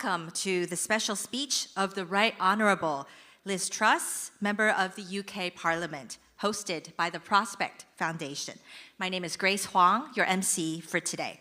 welcome to the special speech of the Right Honourable Liz Truss, member of the UK Parliament, hosted by the Prospect Foundation. My name is Grace Huang, your MC for today.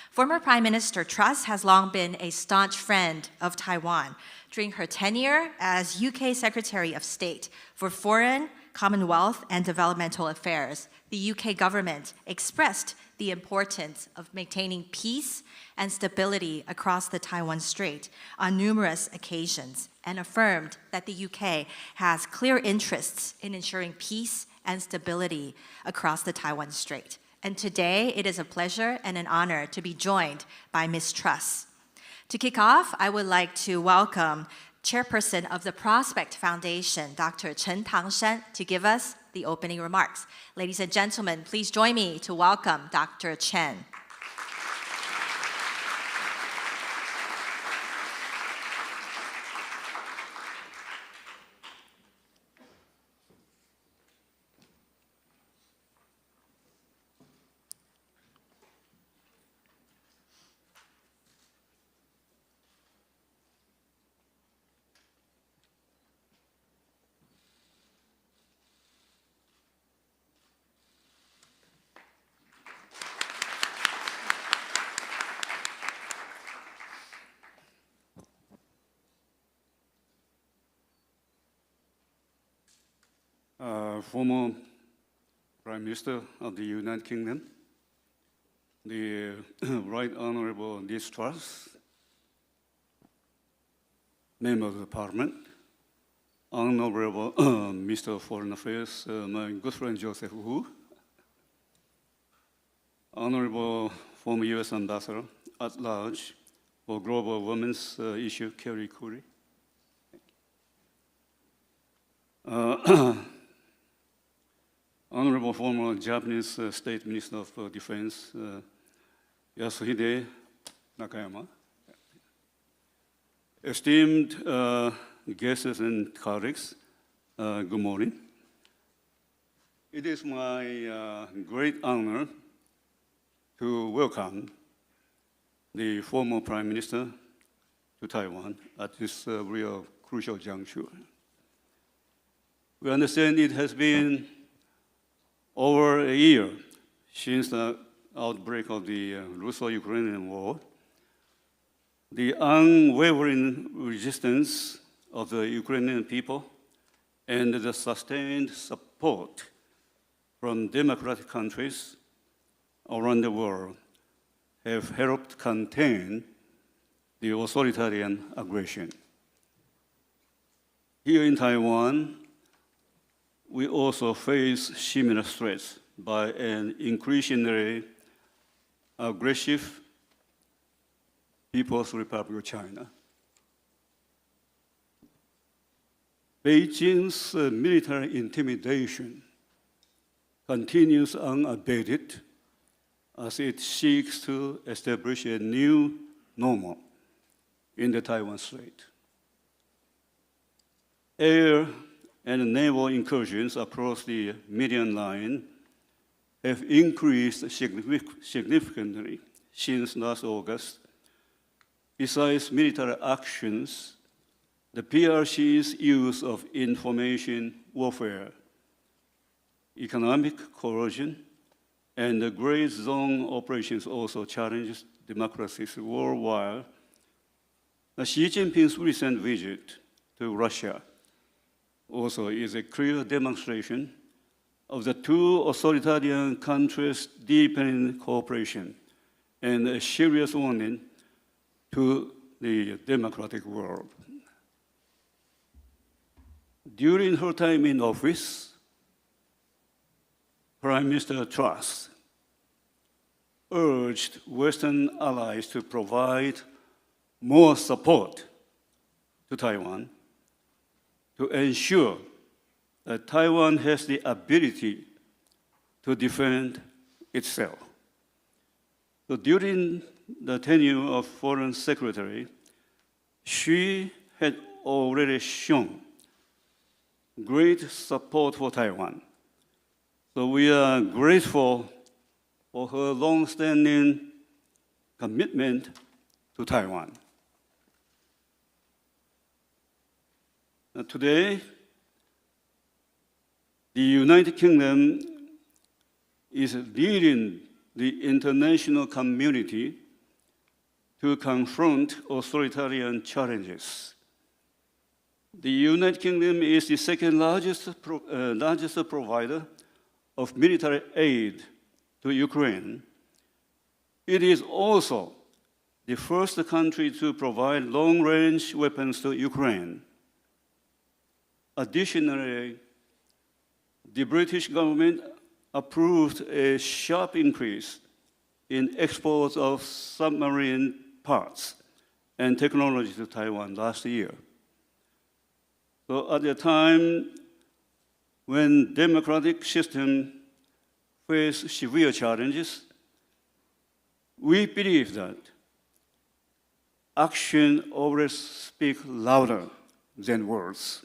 Former Prime Minister Truss has long been a staunch friend of Taiwan. During her tenure as UK Secretary of State for Foreign, Commonwealth and Developmental Affairs, the UK government expressed the importance of maintaining peace and stability across the Taiwan Strait on numerous occasions and affirmed that the UK has clear interests in ensuring peace and stability across the Taiwan Strait. And today, it is a pleasure and an honor to be joined by Ms. Truss. To kick off, I would like to welcome Chairperson of the Prospect Foundation, Dr. Chen Tangshan, to give us the opening remarks. Ladies and gentlemen, please join me to welcome Dr. Chen. Former Prime Minister of the United Kingdom, the Right Honourable Liz Truss, Member of the Parliament, Honourable Mr. of Foreign Affairs, my good friend Joseph Wu, Honourable former US Ambassador at Large for Global Women's Issue, Kerry Curry, Honorable former Japanese State Minister of Defense, Yasuhide Nakayama, esteemed guests and colleagues, good morning. It is my great honor to welcome the former Prime Minister to Taiwan at this real crucial juncture. We understand it has been over a year since the outbreak of the Russo-Ukrainian war. The unwavering resistance of the Ukrainian people and the sustained support from democratic countries around the world have helped contain the authoritarian aggression. Here in Taiwan, we also face similar threats by an increasingly aggressive People's Republic of China. Beijing's military intimidation continues unabated as it seeks to establish a new normal in the Taiwan Strait. Air and naval incursions across the median line have increased significantly since last August. Besides military actions, the PRC's use of information warfare, economic coercion, and the gray zone operations also challenge democracies worldwide. Xi Jinping's recent visit to Russia also is a clear demonstration of the two authoritarian countries' deepening cooperation and a serious warning to the democratic world. During her time in office, Prime Minister Truss urged Western allies to provide more support to Taiwan to ensure that Taiwan has the ability to defend itself. So during the tenure of Foreign Secretary, she had already shown great support for Taiwan. So we are grateful for her long-standing commitment to Taiwan. Today, the United Kingdom is leading the international community to confront authoritarian challenges. The United Kingdom is the second largest provider of military aid to Ukraine. It is also the first country to provide long-range weapons to Ukraine. Additionally, the British government approved a sharp increase in exports of submarine parts and technology to Taiwan last year. So at a time when democratic system face severe challenges, we believe that action always speaks louder than words.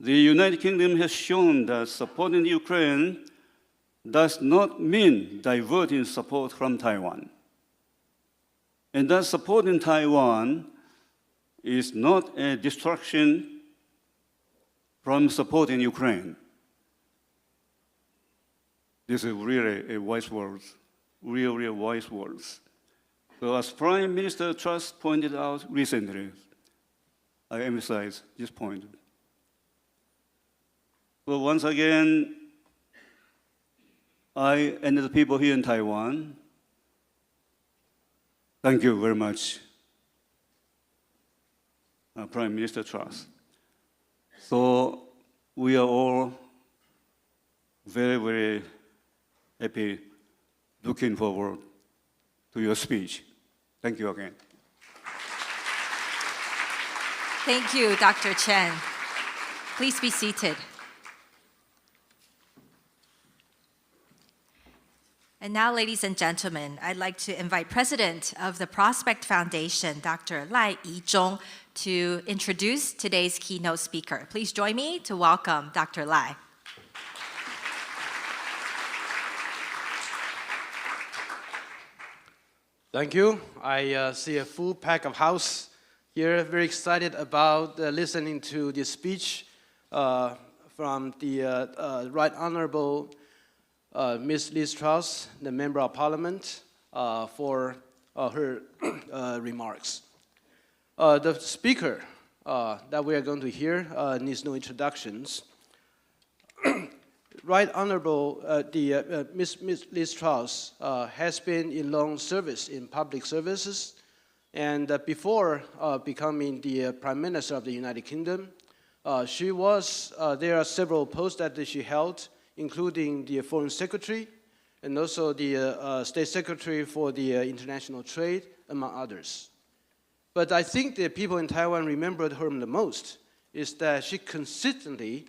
The United Kingdom has shown that supporting Ukraine does not mean diverting support from Taiwan, and that supporting Taiwan is not a distraction from supporting Ukraine. This is really a wise words, really wise words. So as Prime Minister Truss pointed out recently, I emphasize this point. So once again, I and the people here in Taiwan, thank you very much, Prime Minister Truss. So we are all very, very happy, looking forward to your speech. Thank you again. Thank you, Dr. Chen. Please be seated. And now, ladies and gentlemen, I'd like to invite President of the Prospect Foundation, Dr. Lai Yizhong, to introduce today's keynote speaker. Please join me to welcome Dr. Lai. Thank you. I see a full pack of house here. Very excited about listening to the speech from the Right Honorable Ms. Liz Truss, the Member of Parliament, for her remarks. The speaker that we are going to hear needs no introductions. Right Honorable Ms. Liz Truss has been in long service in public services, and before becoming the Prime Minister of the United Kingdom, there are several posts that she held, including the Foreign Secretary and also the State Secretary for the International Trade, among others. But I think the people in Taiwan remembered her the most is that she consistently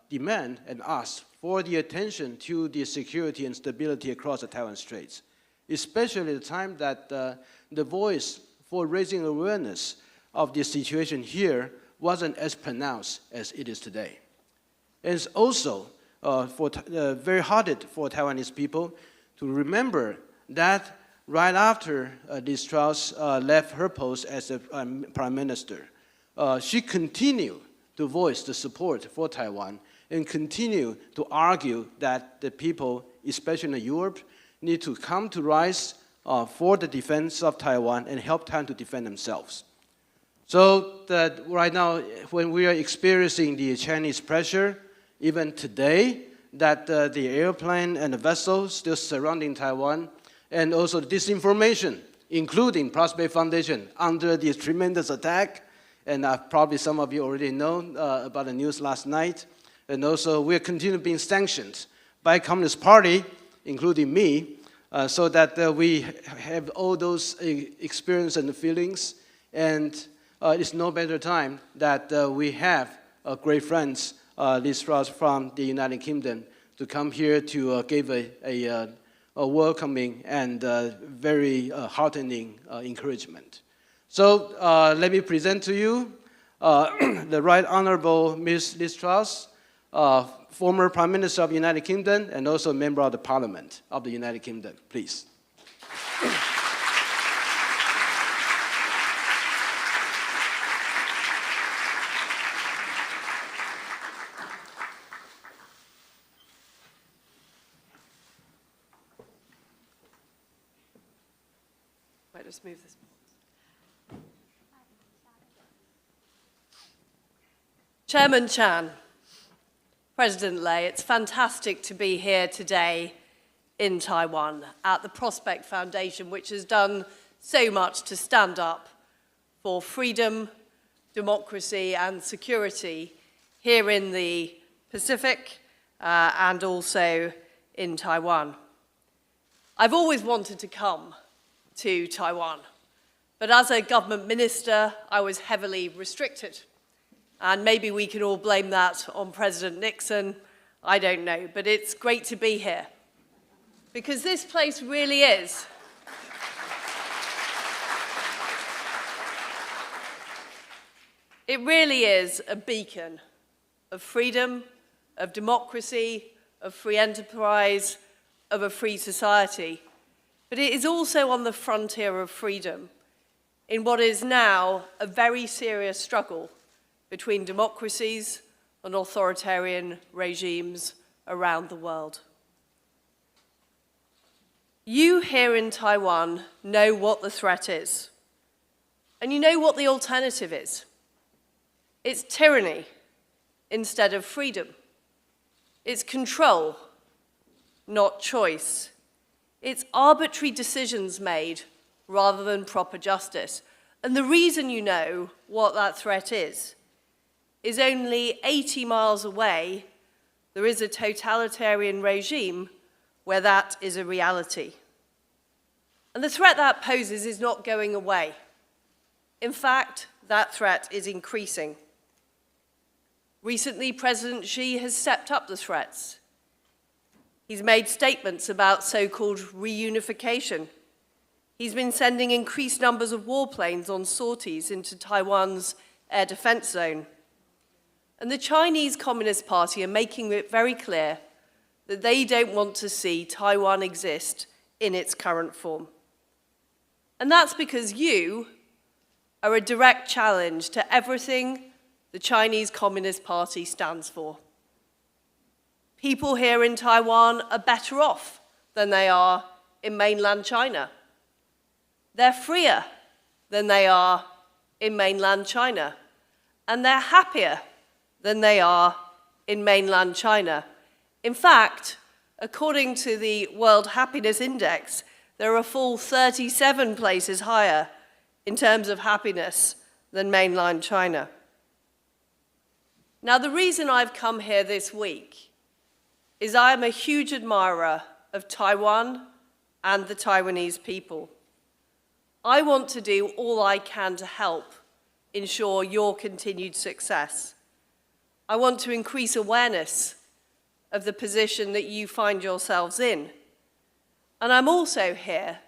demand and ask for the attention to the security and stability across the Taiwan Straits, especially the time that the voice for raising awareness of the situation here wasn't as pronounced as it is today. And it's also very hard for Taiwanese people to remember that right after Liz Truss left her post as a Prime Minister, she continued to voice the support for Taiwan and continue to argue that the people, especially in Europe, need to come to rise for the defense of Taiwan and help Taiwan to defend themselves. So that right now, when we are experiencing the Chinese pressure, even today, that the airplane and the vessels still surrounding Taiwan, and also disinformation, including Prospect Foundation, under this tremendous attack, and probably some of you already know about the news last night. And also, we are continuing being sanctioned by Communist Party, including me, so that we have all those experiences and feelings. And it's no better time that we have great friends, Liz Truss from the United Kingdom, to come here to give a welcoming and very heartening encouragement. So let me present to you the Right Honorable Ms. Liz Truss, former Prime Minister of the United Kingdom and also member of the Parliament of the United Kingdom. Please. just move this. Chairman Chan, President Lei, it's fantastic to be here today in Taiwan at the Prospect Foundation, which has done so much to stand up for freedom, democracy and security here in the Pacific and also in Taiwan. I've always wanted to come to Taiwan, but as a government minister, I was heavily restricted. And maybe we can all blame that on President Nixon, I don't know, but it's great to be here. Because this place really is it really is a beacon of freedom, of democracy, of free enterprise, of a free society. But it is also on the frontier of freedom in what is now a very serious struggle between democracies and authoritarian regimes around the world. You here in Taiwan know what the threat is, and you know what the alternative is. It's tyranny instead of freedom. It's control, not choice. It's arbitrary decisions made rather than proper justice. And the reason you know what that threat is only 80 miles away, there is a totalitarian regime where that is a reality. And the threat that poses is not going away. In fact, that threat is increasing. Recently, President Xi has stepped up the threats. He's made statements about so-called reunification. He's been sending increased numbers of warplanes on sorties into Taiwan's air defense zone. And the Chinese Communist Party are making it very clear that they don't want to see Taiwan exist in its current form. And that's because you are a direct challenge to everything the Chinese Communist Party stands for. People here in Taiwan are better off than they are in mainland China. They're freer than they are in mainland China. And they're happier than they are in mainland China. In fact, according to the World Happiness Index, there are a full 37 places higher in terms of happiness than mainland China. Now, the reason I've come here this week is I am a huge admirer of Taiwan and the Taiwanese people. I want to do all I can to help ensure your continued success. I want to increase awareness of the position that you find yourselves in. And I'm also here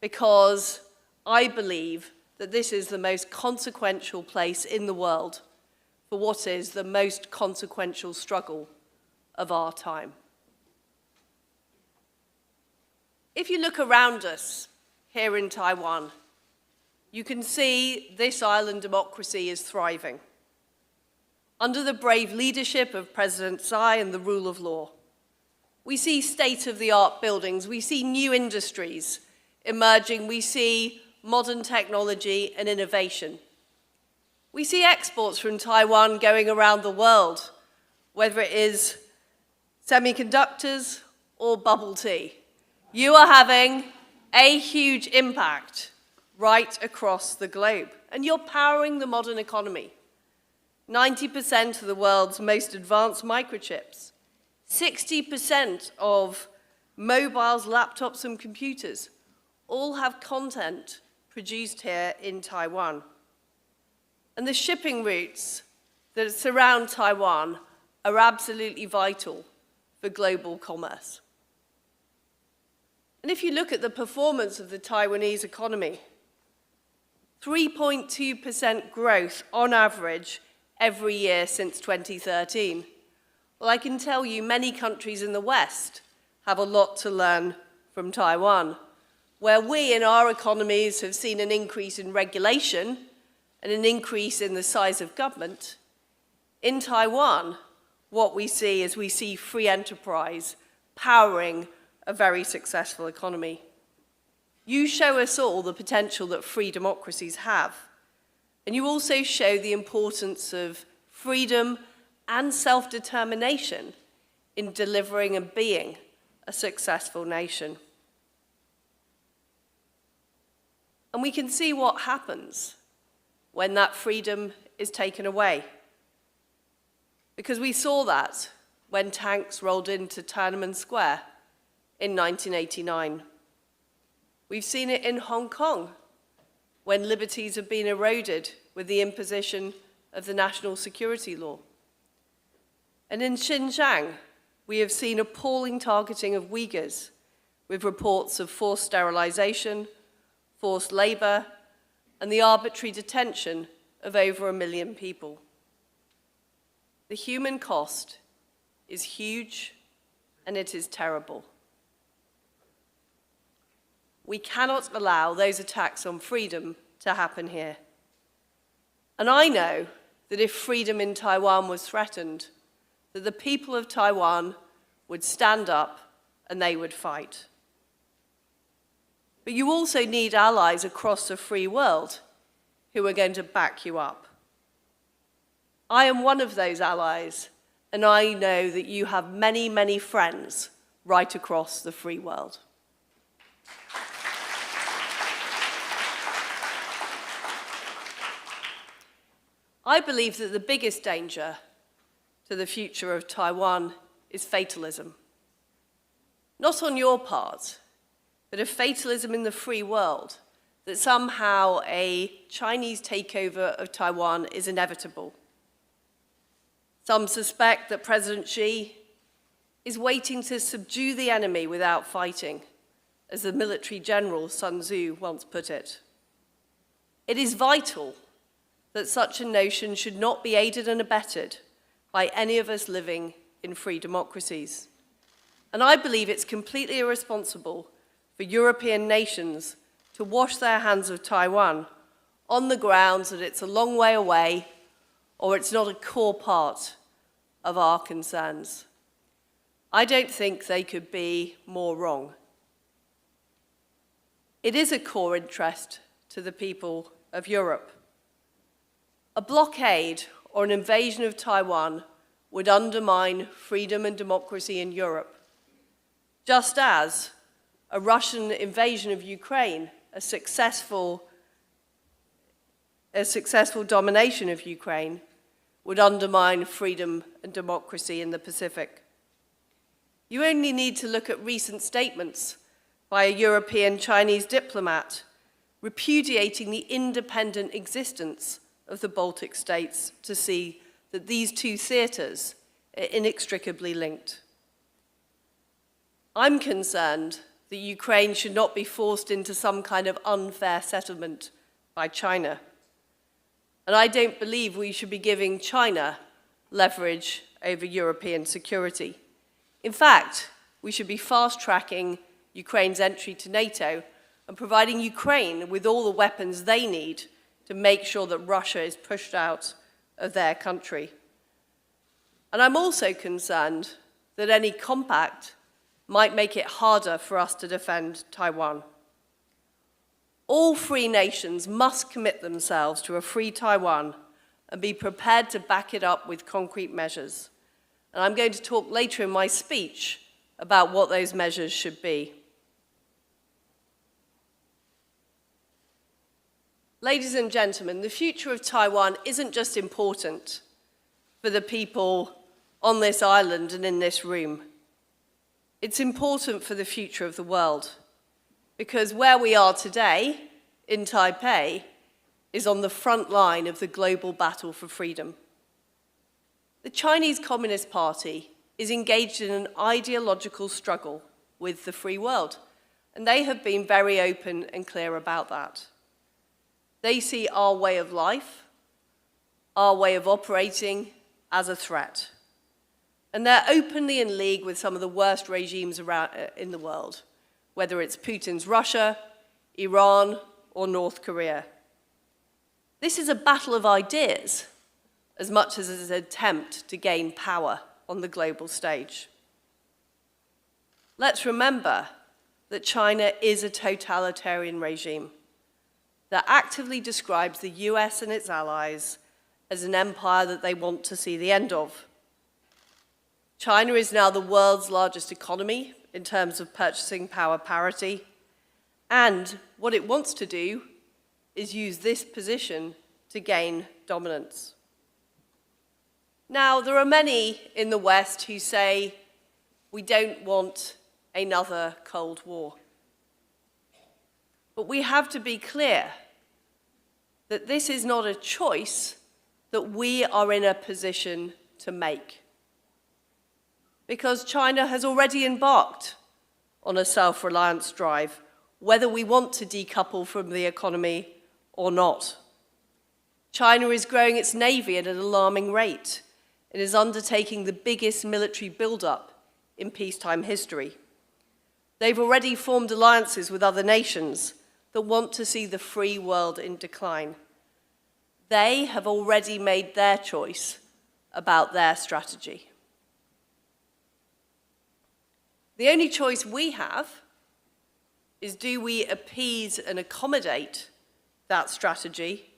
because I believe that this is the most consequential place in the world for what is the most consequential struggle of our time. If you look around us here in Taiwan, you can see this island democracy is thriving. Under the brave leadership of President Tsai and the rule of law, we see state-of-the-art buildings, we see new industries emerging, we see modern technology and innovation. We see exports from Taiwan going around the world, whether it is semiconductors or bubble tea. You are having a huge impact right across the globe, and you're powering the modern economy. 90% of the world's most advanced microchips, 60% of mobiles, laptops, and computers all have content produced here in Taiwan. And the shipping routes that surround Taiwan are absolutely vital for global commerce. And if you look at the performance of the Taiwanese economy, 3.2% growth on average every year since 2013. Well, I can tell you many countries in the West have a lot to learn from Taiwan, where we in our economies have seen an increase in regulation and an increase in the size of government. In Taiwan, what we see is we see free enterprise powering a very successful economy. You show us all the potential that free democracies have. And you also show the importance of freedom and self-determination in delivering and being a successful nation. And we can see what happens when that freedom is taken away. Because we saw that when tanks rolled into Tiananmen Square in 1989. We've seen it in Hong Kong when liberties have been eroded with the imposition of the national security law. And in Xinjiang, we have seen appalling targeting of Uyghurs with reports of forced sterilization, forced labor, and the arbitrary detention of over 1 million people. The human cost is huge and it is terrible. We cannot allow those attacks on freedom to happen here. And I know that if freedom in Taiwan was threatened, that the people of Taiwan would stand up and they would fight. But you also need allies across the free world who are going to back you up. I am one of those allies, and I know that you have many, many friends right across the free world. I believe that the biggest danger to the future of Taiwan is fatalism. Not on your part, but a fatalism in the free world, that somehow a Chinese takeover of Taiwan is inevitable. Some suspect that President Xi is waiting to subdue the enemy without fighting, as the military general Sun Tzu once put it. It is vital that such a notion should not be aided and abetted by any of us living in free democracies. And I believe it's completely irresponsible for European nations to wash their hands of Taiwan on the grounds that it's a long way away or it's not a core part of our concerns. I don't think they could be more wrong. It is a core interest to the people of Europe. A blockade or an invasion of Taiwan would undermine freedom and democracy in Europe, just as a Russian invasion of Ukraine, a successful domination of Ukraine, would undermine freedom and democracy in the Pacific. You only need to look at recent statements by a European Chinese diplomat repudiating the independent existence of the Baltic states to see that these two theatres are inextricably linked. I'm concerned that Ukraine should not be forced into some kind of unfair settlement by China. And I don't believe we should be giving China leverage over European security. In fact, we should be fast-tracking Ukraine's entry to NATO and providing Ukraine with all the weapons they need to make sure that Russia is pushed out of their country. And I'm also concerned that any compact might make it harder for us to defend Taiwan. All free nations must commit themselves to a free Taiwan and be prepared to back it up with concrete measures. And I'm going to talk later in my speech about what those measures should be. Ladies and gentlemen, the future of Taiwan isn't just important for the people on this island and in this room. It's important for the future of the world, because where we are today, in Taipei, is on the front line of the global battle for freedom. The Chinese Communist Party is engaged in an ideological struggle with the free world, and they have been very open and clear about that. They see our way of life, our way of operating, as a threat. And they're openly in league with some of the worst regimes around, in the world, whether it's Putin's Russia, Iran, or North Korea. This is a battle of ideas, as much as it is an attempt to gain power on the global stage. Let's remember that China is a totalitarian regime that actively describes the US and its allies as an empire that they want to see the end of. China is now the world's largest economy in terms of purchasing power parity, and what it wants to do is use this position to gain dominance. Now, there are many in the West who say we don't want another Cold War. But we have to be clear that this is not a choice that we are in a position to make. Because China has already embarked on a self-reliance drive, whether we want to decouple from the economy or not. China is growing its navy at an alarming rate and is undertaking the biggest military build-up in peacetime history. They've already formed alliances with other nations that want to see the free world in decline. They have already made their choice about their strategy. The only choice we have is, do we appease and accommodate that strategy,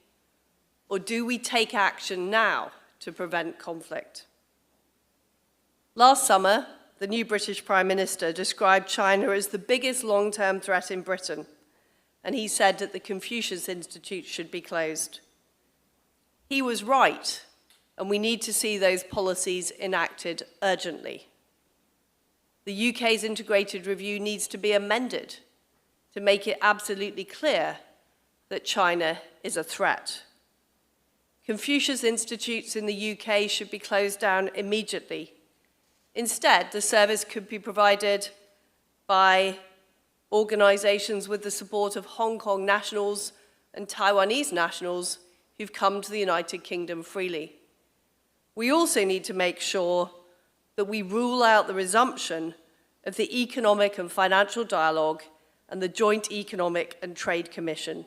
or do we take action now to prevent conflict? Last summer, the new British Prime Minister described China as the biggest long-term threat in Britain, and he said that the Confucius Institute should be closed. He was right, and we need to see those policies enacted urgently. The UK's integrated review needs to be amended to make it absolutely clear that China is a threat. Confucius Institutes in the UK should be closed down immediately. Instead, the service could be provided by organizations with the support of Hong Kong nationals and Taiwanese nationals who've come to the United Kingdom freely. We also need to make sure that we rule out the resumption of the Economic and Financial Dialogue and the Joint Economic and Trade Commission,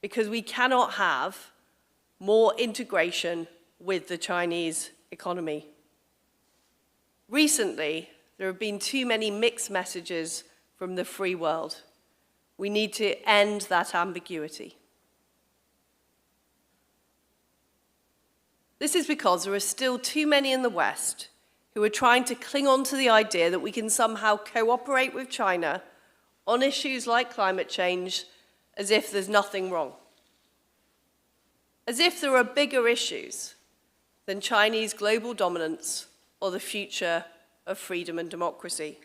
because we cannot have more integration with the Chinese economy. Recently, there have been too many mixed messages from the free world. We need to end that ambiguity. This is because there are still too many in the West who are trying to cling on to the idea that we can somehow cooperate with China on issues like climate change as if there's nothing wrong. As if there are bigger issues than Chinese global dominance or the future of freedom and democracy.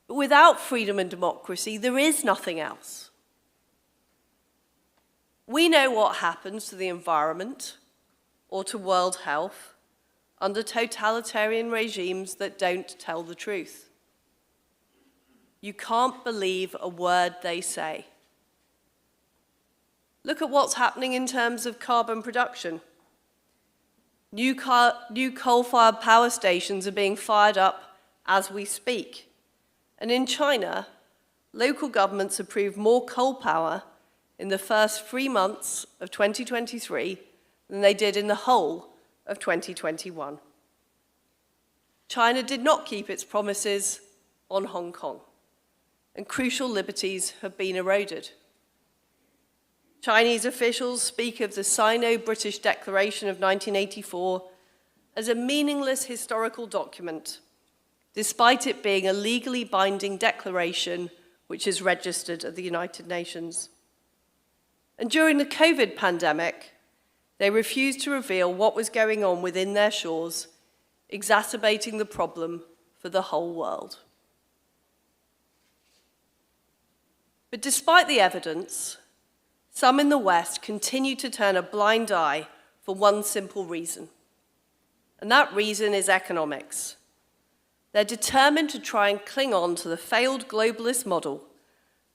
But without freedom and democracy, there is nothing else. We know what happens to the environment or to world health under totalitarian regimes that don't tell the truth. You can't believe a word they say. Look at what's happening in terms of carbon production. New coal-fired power stations are being fired up as we speak. And in China, local governments approved more coal power in the first 3 months of 2023 than they did in the whole of 2021. China did not keep its promises on Hong Kong, and crucial liberties have been eroded. Chinese officials speak of the Sino-British Declaration of 1984 as a meaningless historical document, despite it being a legally binding declaration which is registered at the United Nations. And during the COVID pandemic, they refused to reveal what was going on within their shores, exacerbating the problem for the whole world. But despite the evidence, some in the West continue to turn a blind eye for one simple reason, and that reason is economics. They're determined to try and cling on to the failed globalist model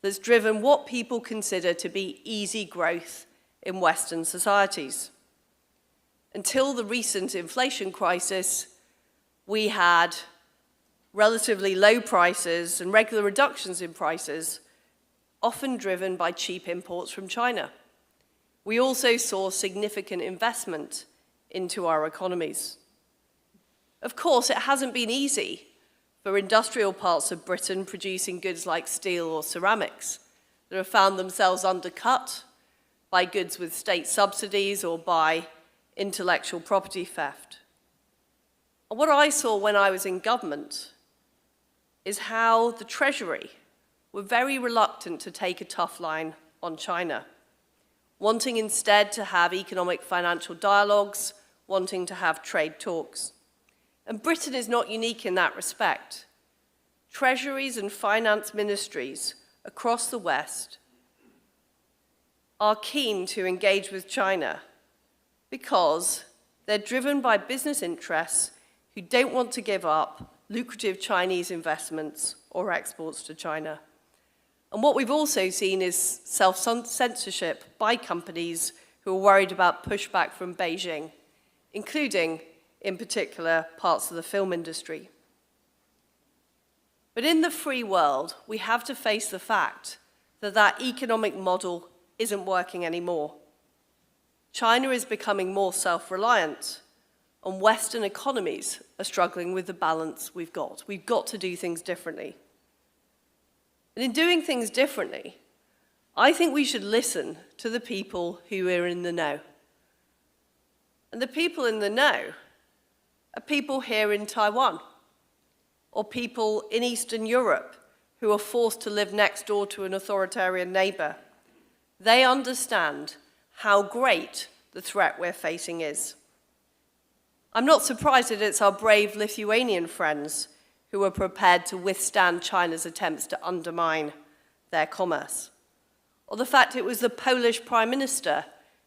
that's driven what people consider to be easy growth in Western societies. Until the recent inflation crisis, we had relatively low prices and regular reductions in prices, often driven by cheap imports from China. We also saw significant investment into our economies. Of course, it hasn't been easy for industrial parts of Britain producing goods like steel or ceramics that have found themselves undercut by goods with state subsidies or by intellectual property theft. And what I saw when I was in government is how the Treasury were very reluctant to take a tough line on China, wanting instead to have economic financial dialogues, wanting to have trade talks. And Britain is not unique in that respect. Treasuries and finance ministries across the West are keen to engage with China because they're driven by business interests who don't want to give up lucrative Chinese investments or exports to China. And what we've also seen is self-censorship by companies who are worried about pushback from Beijing, including, in particular, parts of the film industry. But in the free world, we have to face the fact that that economic model isn't working anymore. China is becoming more self-reliant, and Western economies are struggling with the balance we've got. We've got to do things differently. And in doing things differently, I think we should listen to the people who are in the know. And the people in the know are people here in Taiwan, or people in Eastern Europe who are forced to live next door to an authoritarian neighbor. They understand how great the threat we're facing is. I'm not surprised that it's our brave Lithuanian friends who are prepared to withstand China's attempts to undermine their commerce. Or the fact it was the Polish Prime Minister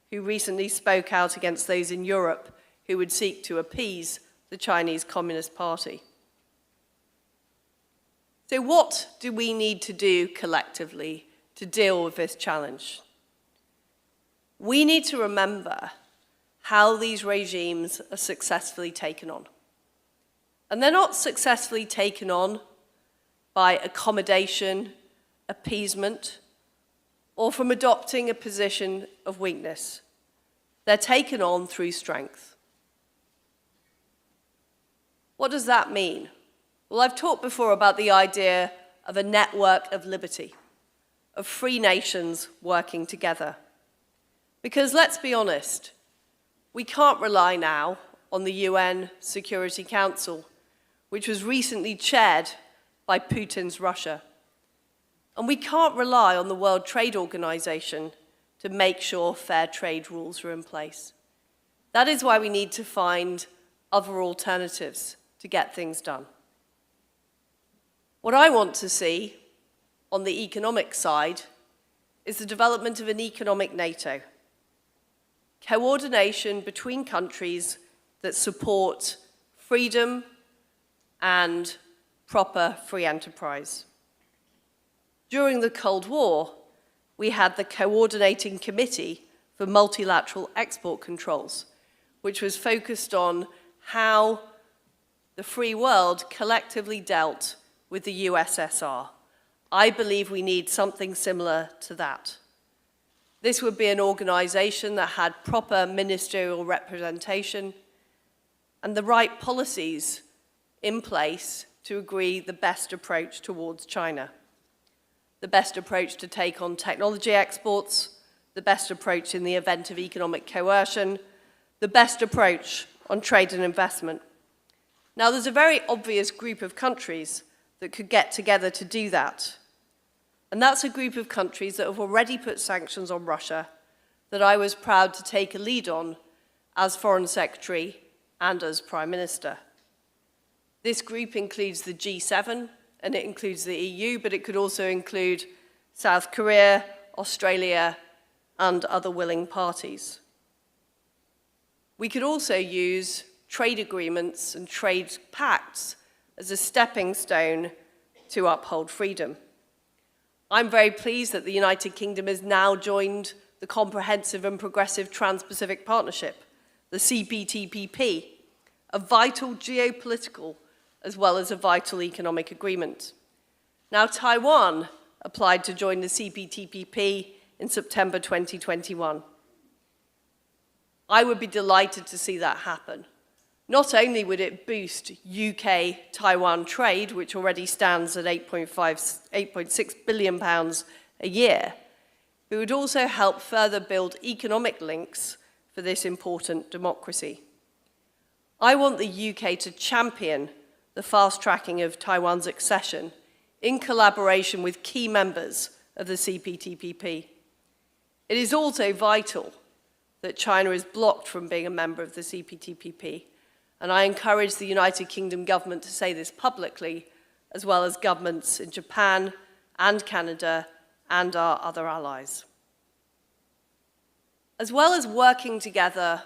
who recently spoke out against those in Europe who would seek to appease the Chinese Communist Party. So what do we need to do collectively to deal with this challenge? We need to remember how these regimes are successfully taken on. And they're not successfully taken on by accommodation, appeasement, or from adopting a position of weakness. They're taken on through strength. What does that mean? Well, I've talked before about the idea of a network of liberty, of free nations working together. Because let's be honest, we can't rely now on the UN Security Council, which was recently chaired by Putin's Russia. And we can't rely on the World Trade Organization to make sure fair trade rules are in place. That is why we need to find other alternatives to get things done. What I want to see on the economic side is the development of an economic NATO. Coordination between countries that support freedom and proper free enterprise. During the Cold War, we had the Coordinating Committee for Multilateral Export Controls, which was focused on how the free world collectively dealt with the USSR. I believe we need something similar to that. This would be an organization that had proper ministerial representation and the right policies in place to agree the best approach towards China. The best approach to take on technology exports, the best approach in the event of economic coercion, the best approach on trade and investment. Now, there's a very obvious group of countries that could get together to do that. And that's a group of countries that have already put sanctions on Russia that I was proud to take a lead on as Foreign Secretary and as Prime Minister. This group includes the G7, and it includes the EU, but it could also include South Korea, Australia, and other willing parties. We could also use trade agreements and trade pacts as a stepping stone to uphold freedom. I'm very pleased that the United Kingdom has now joined the Comprehensive and Progressive Trans-Pacific Partnership, the CPTPP, a vital geopolitical as well as a vital economic agreement. Now, Taiwan applied to join the CPTPP in September 2021. I would be delighted to see that happen, not only would it boost UK-Taiwan trade, which already stands at £8.6 billion a year, but it would also help further build economic links for this important democracy. I want the UK to champion the fast-tracking of Taiwan's accession in collaboration with key members of the CPTPP. It is also vital that China is blocked from being a member of the CPTPP, and I encourage the United Kingdom government to say this publicly, as well as governments in Japan and Canada and our other allies. As well as working together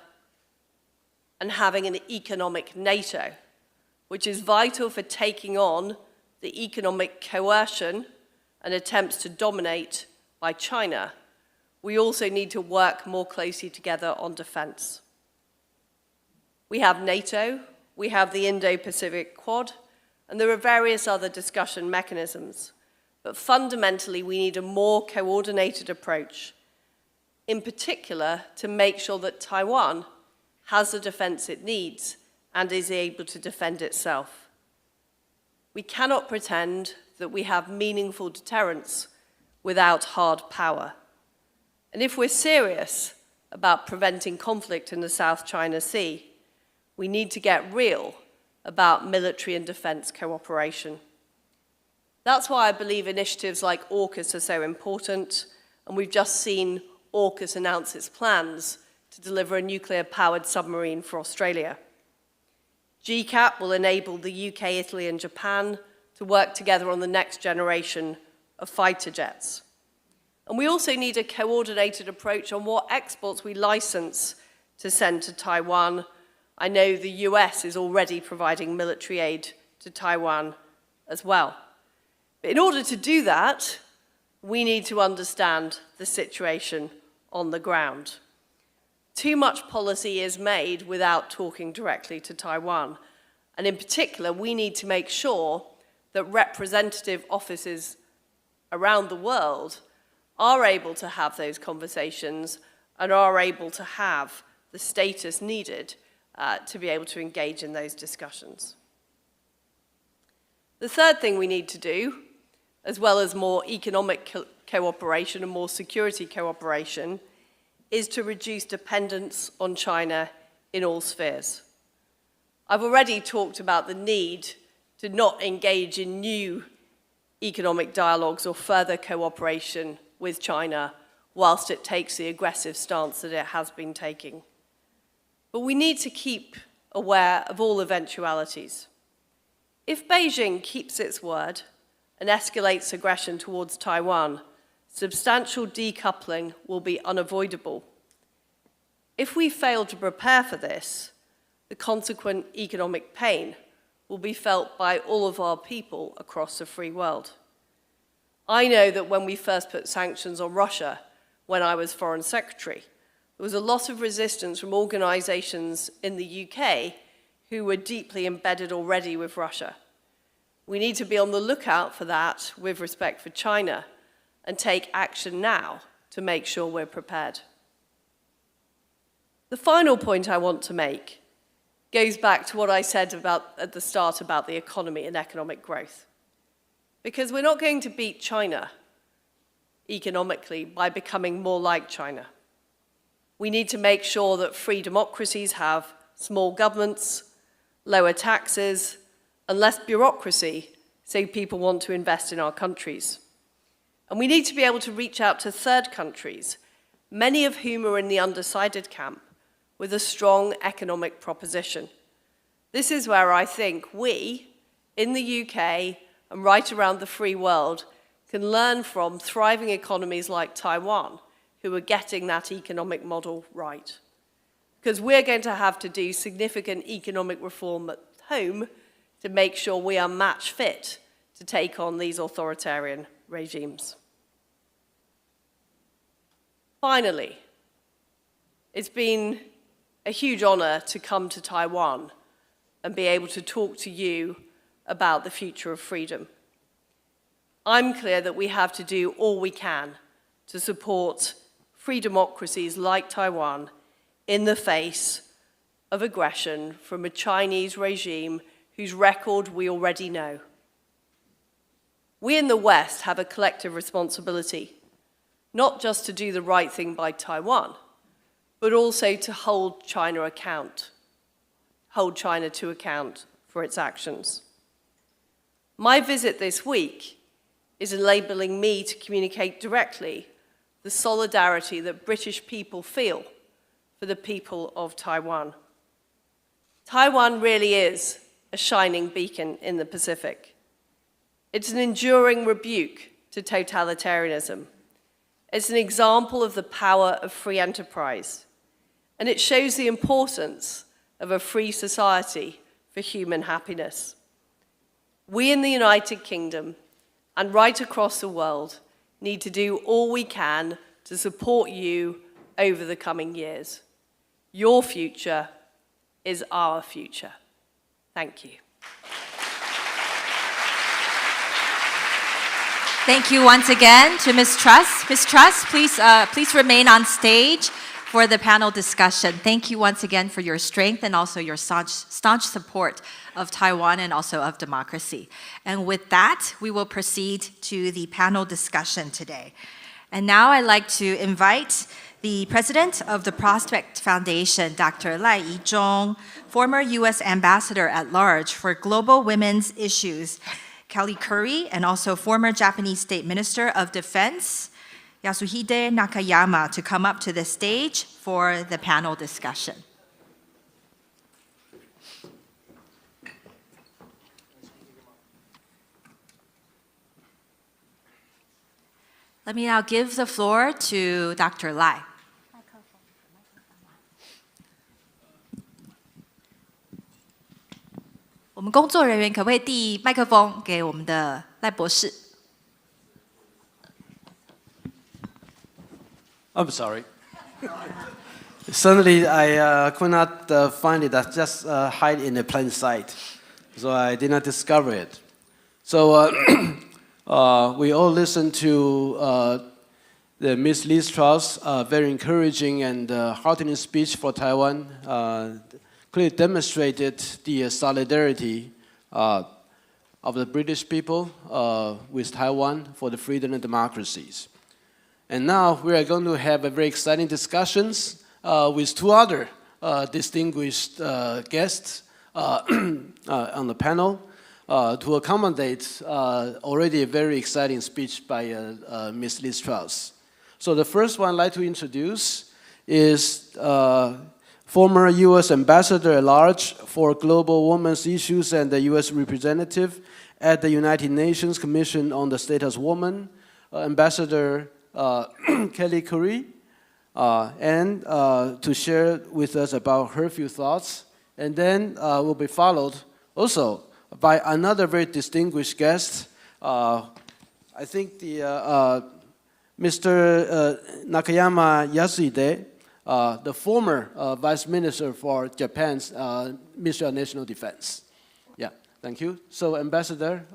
and having an economic NATO, which is vital for taking on the economic coercion and attempts to dominate by China, we also need to work more closely together on defense. We have NATO, we have the Indo-Pacific Quad, and there are various other discussion mechanisms. But fundamentally, we need a more coordinated approach, in particular to make sure that Taiwan has the defense it needs and is able to defend itself. We cannot pretend that we have meaningful deterrence without hard power. And if we're serious about preventing conflict in the South China Sea, we need to get real about military and defense cooperation. That's why I believe initiatives like AUKUS are so important, and we've just seen AUKUS announce its plans to deliver a nuclear-powered submarine for Australia. GCAP will enable the UK, Italy, and Japan to work together on the next generation of fighter jets. And we also need a coordinated approach on what exports we license to send to Taiwan. I know the US is already providing military aid to Taiwan as well. But in order to do that, we need to understand the situation on the ground. Too much policy is made without talking directly to Taiwan. And in particular, we need to make sure that representative offices around the world are able to have those conversations and are able to have the status needed to be able to engage in those discussions. The third thing we need to do, as well as more economic cooperation and more security cooperation, is to reduce dependence on China in all spheres. I've already talked about the need to not engage in new economic dialogues or further cooperation with China whilst it takes the aggressive stance that it has been taking. But we need to keep aware of all eventualities. If Beijing keeps its word and escalates aggression towards Taiwan, substantial decoupling will be unavoidable. If we fail to prepare for this, the consequent economic pain will be felt by all of our people across the free world. I know that when we first put sanctions on Russia, when I was Foreign Secretary, there was a lot of resistance from organizations in the UK who were deeply embedded already with Russia. We need to be on the lookout for that with respect for China and take action now to make sure we're prepared. The final point I want to make goes back to what I said at the start about the economy and economic growth. Because we're not going to beat China economically by becoming more like China. We need to make sure that free democracies have small governments, lower taxes, and less bureaucracy so people want to invest in our countries. And we need to be able to reach out to third countries, many of whom are in the undecided camp, with a strong economic proposition. This is where I think we, in the UK and right around the free world, can learn from thriving economies like Taiwan, who are getting that economic model right. Because we're going to have to do significant economic reform at home to make sure we are match fit to take on these authoritarian regimes. Finally, it's been a huge honor to come to Taiwan and be able to talk to you about the future of freedom. I'm clear that we have to do all we can to support free democracies like Taiwan in the face of aggression from a Chinese regime whose record we already know. We in the West have a collective responsibility, not just to do the right thing by Taiwan, but also to hold China to account for its actions. My visit this week is enabling me to communicate directly the solidarity that British people feel for the people of Taiwan. Taiwan really is a shining beacon in the Pacific. It's an enduring rebuke to totalitarianism. It's an example of the power of free enterprise, and it shows the importance of a free society for human happiness. We in the United Kingdom and right across the world need to do all we can to support you over the coming years. Your future is our future. Thank you. Thank you once again to Ms. Truss. Ms. Truss, please remain on stage for the panel discussion. Thank you once again for your strength and also your staunch support of Taiwan and also of democracy. And with that, we will proceed to the panel discussion today. And now I'd like to invite the president of the Prospect Foundation, Dr. Lai Yizhong, former U.S. Ambassador at Large for Global Women's Issues, Kelly Curry, and also former Japanese State Minister of Defense, Yasuhide Nakayama, to come up to the stage for the panel discussion. Let me now give the floor to Dr. Lai. 我们工作人员可不可以递麦克风给我们的赖博士？ I'm sorry. Suddenly, I could not find it. I just hide in the plain sight, so I did not discover it. So we all listened to the Miss Liz Truss' very encouraging and heartening speech for Taiwan. Clearly demonstrated the solidarity of the British people with Taiwan for the freedom and democracies. And now we are going to have a very exciting discussions with two other distinguished guests on the panel to accommodate already a very exciting speech by Ms. Liz Truss. So the first one I'd like to introduce is former U.S. Ambassador at Large for Global Women's Issues and the U.S. Representative at the United Nations Commission on the Status of Women, Ambassador Kelly Curry, and to share with us about her few thoughts. And then will be followed also by another very distinguished guest. I think the Mr. Nakayama Yasuhide, the former Vice Minister for Japan's Ministry of National Defense. Yeah, thank you. So Ambassador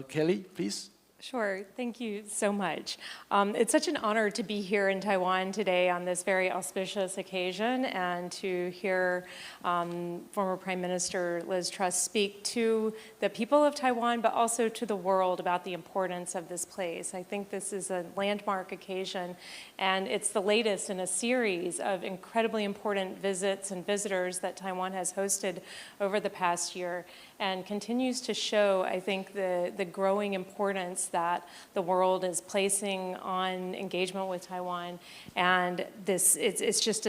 Kelly, please. Sure, thank you so much. It's such an honor to be here in Taiwan today on this very auspicious occasion and to hear former Prime Minister Liz Truss speak to the people of Taiwan, but also to the world about the importance of this place. I think this is a landmark occasion, and it's the latest in a series of incredibly important visits and visitors that Taiwan has hosted over the past year, and continues to show, I think, the growing importance that the world is placing on engagement with Taiwan. And it's just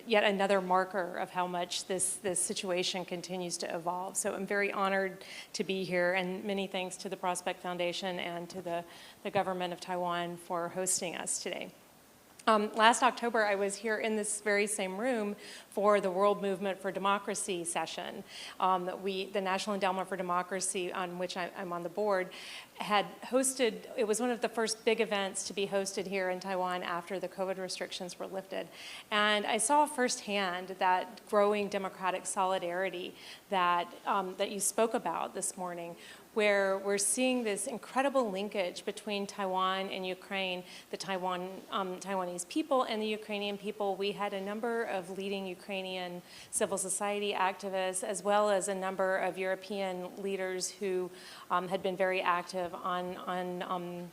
yet another marker of how much this situation continues to evolve. So I'm very honored to be here, and many thanks to the Prospect Foundation and to the government of Taiwan for hosting us today. Last October, I was here in this very same room for the World Movement for Democracy session. The National Endowment for Democracy, on which I'm on the board, had hosted, it was one of the first big events to be hosted here in Taiwan after the COVID restrictions were lifted. And I saw firsthand that growing democratic solidarity that you spoke about this morning where we're seeing this incredible linkage between Taiwan and Ukraine, the Taiwanese people and the Ukrainian people. We had a number of leading Ukrainian civil society activists, as well as a number of European leaders who had been very active on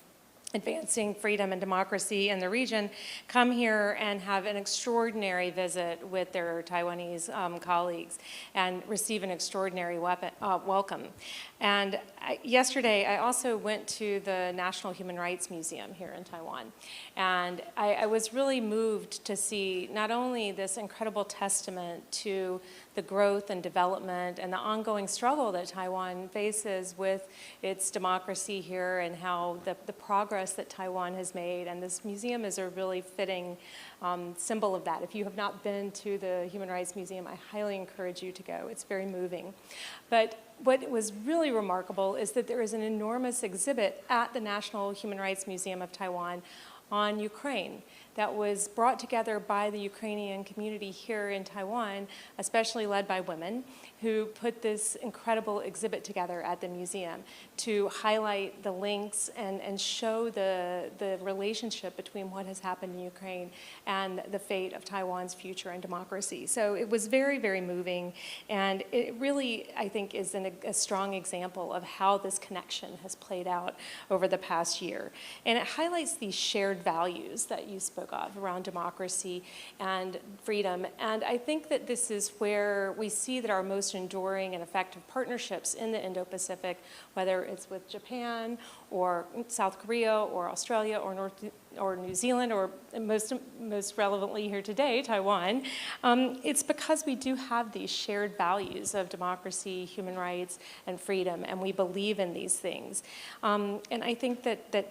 advancing freedom and democracy in the region, come here and have an extraordinary visit with their Taiwanese colleagues and receive an extraordinary welcome. And yesterday, I also went to the National Human Rights Museum here in Taiwan. And I was really moved to see not only this incredible testament to the growth and development and the ongoing struggle that Taiwan faces with its democracy here and how the progress that Taiwan has made. And this museum is a really fitting symbol of that. If you have not been to the Human Rights Museum, I highly encourage you to go. It's very moving. But what was really remarkable is that there is an enormous exhibit at the National Human Rights Museum of Taiwan on Ukraine that was brought together by the Ukrainian community here in Taiwan, especially led by women, who put this incredible exhibit together at the museum to highlight the links and show the relationship between what has happened in Ukraine and the fate of Taiwan's future and democracy. So it was very, very moving, and it really, I think, is a strong example of how this connection has played out over the past year. And it highlights these shared values that you spoke of around democracy and freedom. And I think that this is where we see that our most enduring and effective partnerships in the Indo-Pacific, whether it's with Japan or South Korea or Australia or New Zealand, or most relevantly here today, Taiwan, it's because we do have these shared values of democracy, human rights, and freedom, and we believe in these things. And I think that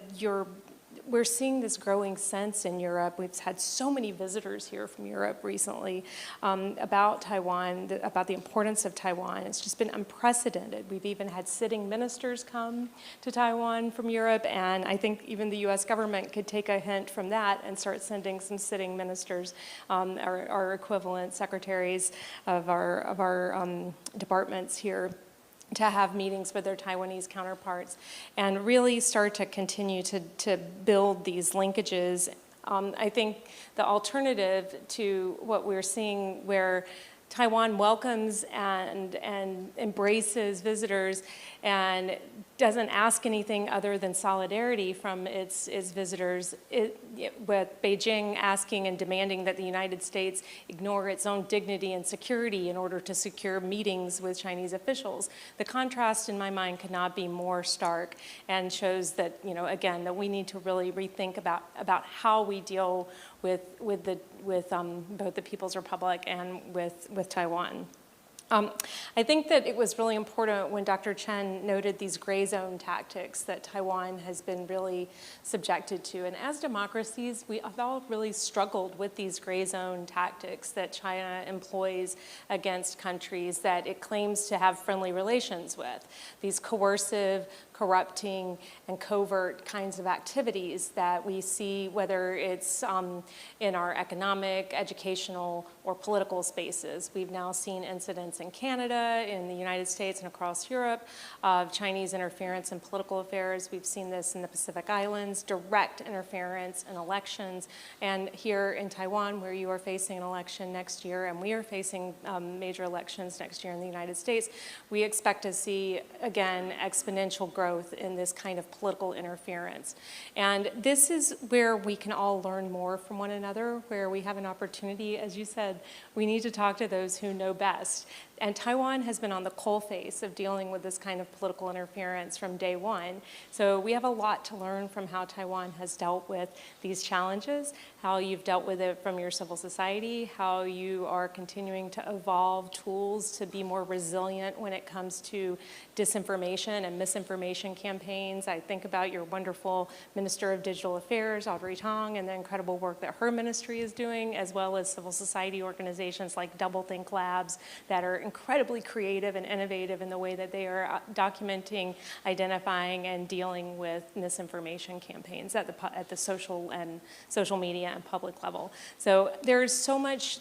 we're seeing this growing sense in Europe. We've had so many visitors here from Europe recently about Taiwan, about the importance of Taiwan. It's just been unprecedented. We've even had sitting ministers come to Taiwan from Europe, and I think even the US government could take a hint from that and start sending some sitting ministers, our equivalent secretaries of our departments here, to have meetings with their Taiwanese counterparts and really start to continue to build these linkages. I think the alternative to what we're seeing, where Taiwan welcomes and embraces visitors and doesn't ask anything other than solidarity from its visitors, with Beijing asking and demanding that the United States ignore its own dignity and security in order to secure meetings with Chinese officials. The contrast, in my mind, could not be more stark, and shows that, again, that we need to really rethink about how we deal with both the People's Republic and with Taiwan. I think that it was really important when Dr. Chen noted these gray zone tactics that Taiwan has been really subjected to. And as democracies, we have all really struggled with these gray zone tactics that China employs against countries that it claims to have friendly relations with. These coercive, corrupting, and covert kinds of activities that we see, whether it's in our economic, educational, or political spaces. We've now seen incidents in Canada, in the United States, and across Europe of Chinese interference in political affairs. We've seen this in the Pacific Islands, direct interference in elections, and here in Taiwan, where you are facing an election next year, and we are facing major elections next year in the United States, we expect to see, again, exponential growth in this kind of political interference. And this is where we can all learn more from one another, where we have an opportunity. As you said, we need to talk to those who know best. And Taiwan has been on the coalface of dealing with this kind of political interference from day one. So we have a lot to learn from how Taiwan has dealt with these challenges, how you've dealt with it from your civil society, how you are continuing to evolve tools to be more resilient when it comes to disinformation and misinformation campaigns. I think about your wonderful Minister of Digital Affairs, Audrey Tong, and the incredible work that her ministry is doing, as well as civil society organizations like Doublethink Labs that are incredibly creative and innovative in the way that they are documenting, identifying, and dealing with misinformation campaigns at the social media and public level. So there's so much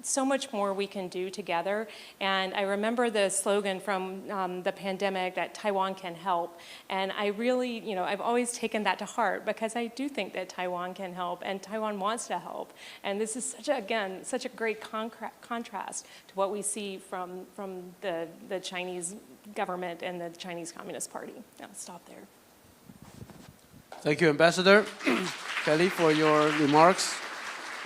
so much more we can do together. And I remember the slogan from the pandemic that Taiwan can help. And I really, I've always taken that to heart because I do think that Taiwan can help and Taiwan wants to help. And this is such a great contrast to what we see from the Chinese government and the Chinese Communist Party. I'll stop there. Thank you, Ambassador Kelly, for your remarks.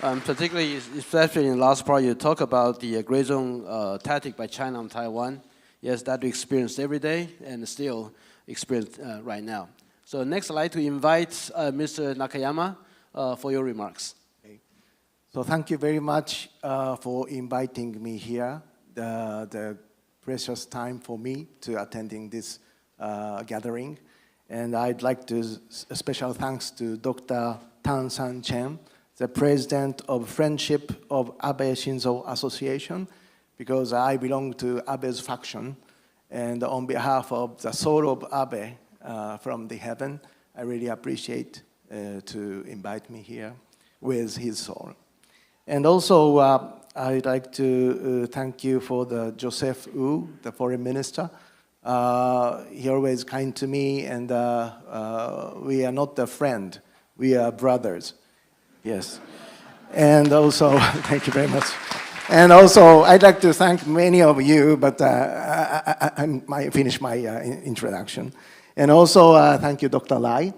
Particularly, especially in the last part, you talk about the gray zone tactic by China on Taiwan. Yes, that we experience every day and still experience right now. So next, I'd like to invite Mr. Nakayama for your remarks. Okay. So thank you very much for inviting me here. The precious time for me to attending this gathering. And I'd like to a special thanks to Dr. Tan San Chen, the president of Friendship of Abe Shinzo Association, because I belong to Abe's faction. And on behalf of the soul of Abe from the heaven, I really appreciate to invite me here with his soul. And also, I'd like to thank you for the Joseph Wu, the foreign minister. He always kind to me, and we are not a friend, we are brothers. Yes. And also, thank you very much. And also, I'd like to thank many of you, but I might finish my introduction. And also, thank you, Dr. Lai.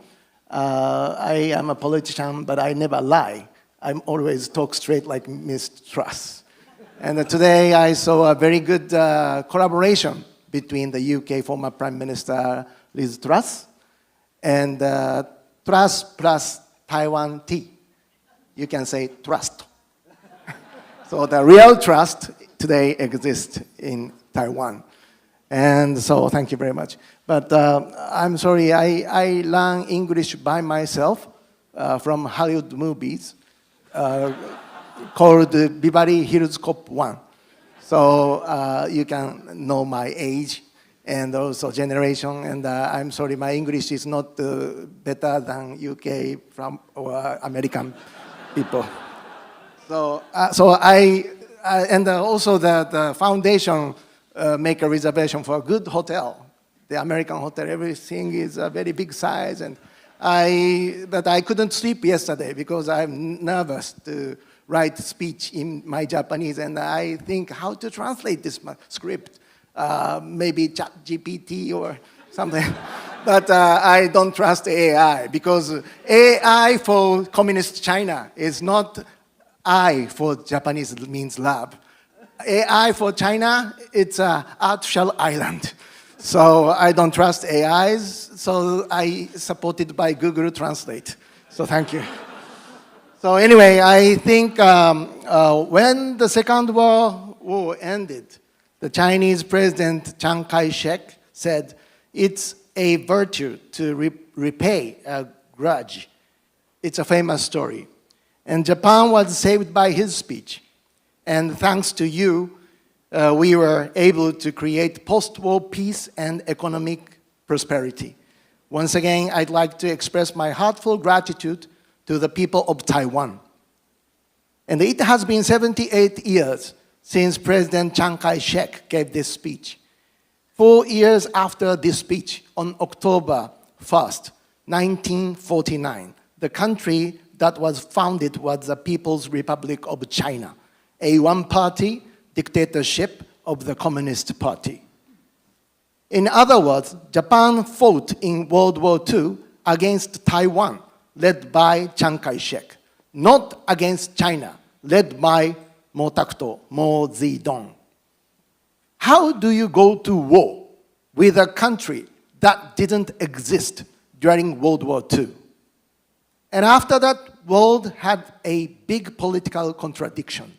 I am a politician, but I never lie. I always talk straight like Miss Truss. And today, I saw a very good collaboration between the UK former Prime Minister Liz Truss and Truss plus Taiwan tea. You can say trust. So the real trust today exists in Taiwan. And so thank you very much. But I'm sorry, I learned English by myself from Hollywood movies called Beverly Hills Cop 1. So you can know my age and also generation. And I'm sorry, my English is not better than UK or American people. So and also the foundation make a reservation for a good hotel, the American hotel. Everything is a very big size, and but I couldn't sleep yesterday because I'm nervous to write speech in my Japanese, and I think how to translate this script, maybe ChatGPT or something. But I don't trust AI, because AI for communist China is not I for Japanese means love. AI for China, it's an artificial island. So I don't trust AIs, so I supported by Google Translate. So thank you. So anyway, I think when the Second World War ended, the Chinese president Chiang Kai-shek said, it's a virtue to repay a grudge. It's a famous story. And Japan was saved by his speech. And thanks to you, we were able to create post-war peace and economic prosperity. Once again, I'd like to express my heartfelt gratitude to the people of Taiwan. And it has been 78 years since President Chiang Kai-shek gave this speech. 4 years after this speech, on October 1st, 1949, the country that was founded was the People's Republic of China, a one-party dictatorship of the Communist Party. In other words, Japan fought in World War II against Taiwan, led by Chiang Kai-shek, not against China, led by Mo Zedong. How do you go to war with a country that didn't exist during World War II? And after that, world had a big political contradiction.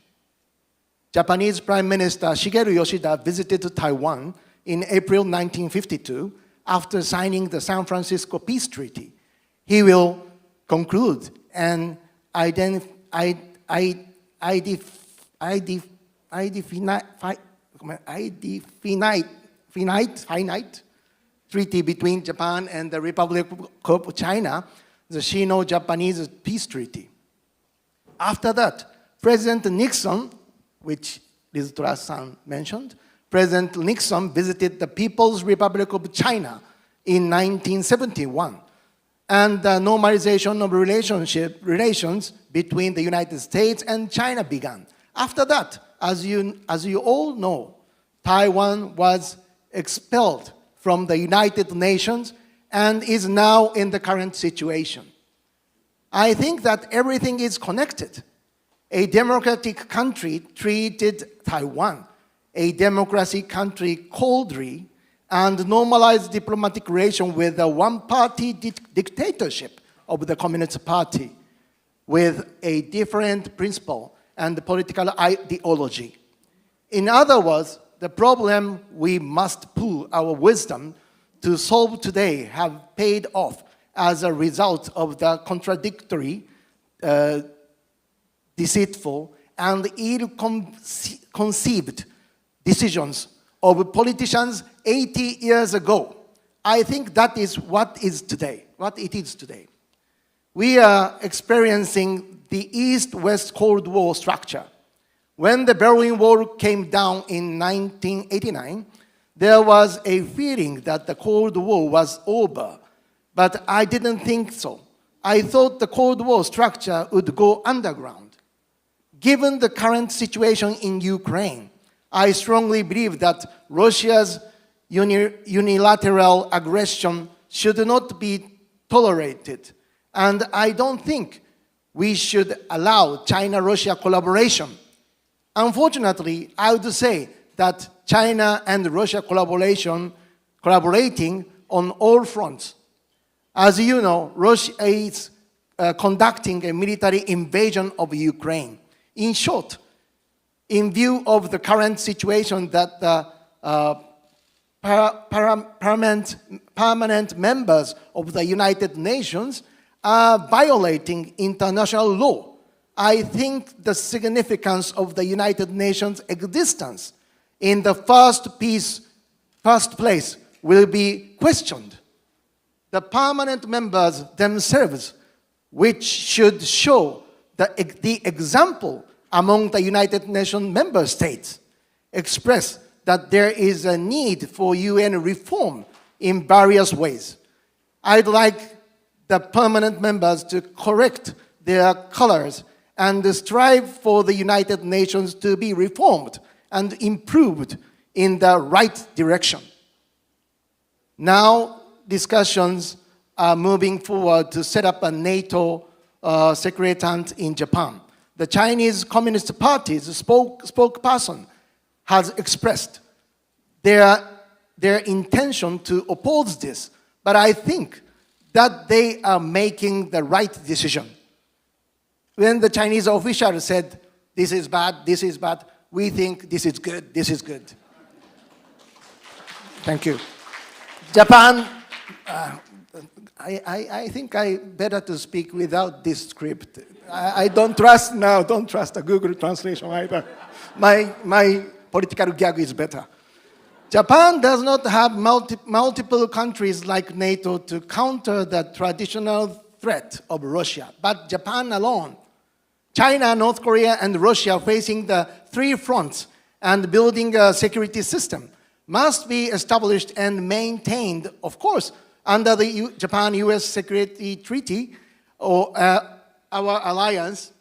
Japanese Prime Minister Shigeru Yoshida visited Taiwan in April 1952 after signing the San Francisco Peace Treaty. He will conclude an finite treaty between Japan and the Republic of China, the Sino-Japanese Peace Treaty. After that, President Nixon which Liz Truss-san mentioned, President Nixon visited the People's Republic of China in 1971, and the normalization of relations between the United States and China began. After that, as you all know, Taiwan was expelled from the United Nations and is now in the current situation. I think that everything is connected. A democratic country treated Taiwan, a democracy country, coldly, and normalized diplomatic relations with a one-party dictatorship of the Communist Party with a different principle and political ideology. In other words, the problem we must pool our wisdom to solve today have paid off as a result of the contradictory, deceitful, and ill-conceived decisions of politicians 80 years ago. I think that is what it is today. We are experiencing the East-West Cold War structure. When the Berlin Wall came down in 1989, there was a feeling that the Cold War was over, but I didn't think so. I thought the Cold War structure would go underground. Given the current situation in Ukraine, I strongly believe that Russia's unilateral aggression should not be tolerated, and I don't think we should allow China-Russia collaboration. Unfortunately, I would say that China and Russia collaborating on all fronts. As you know, Russia is conducting a military invasion of Ukraine. In short, in view of the current situation that the permanent members of the United Nations are violating international law, I think the significance of the United Nations' existence in the first place will be questioned. The permanent members themselves, which should show the example among the United Nations member states, express that there is a need for UN reform in various ways. I'd like the permanent members to correct their colors and strive for the United Nations to be reformed and improved in the right direction. Now, discussions are moving forward to set up a NATO secretariat in Japan. The Chinese Communist Party's spokesperson has expressed their intention to oppose this, but I think that they are making the right decision. When the Chinese official said, this is bad, we think this is good, this is good. Thank you. Japan, I think I better to speak without this script. I don't trust the Google translation either. My political gag is better. Japan does not have multiple countries like NATO to counter the traditional threat of Russia, but Japan alone. China, North Korea, and Russia facing the three fronts and building a security system must be established and maintained, of course, under the Japan-US Security Treaty, or our alliance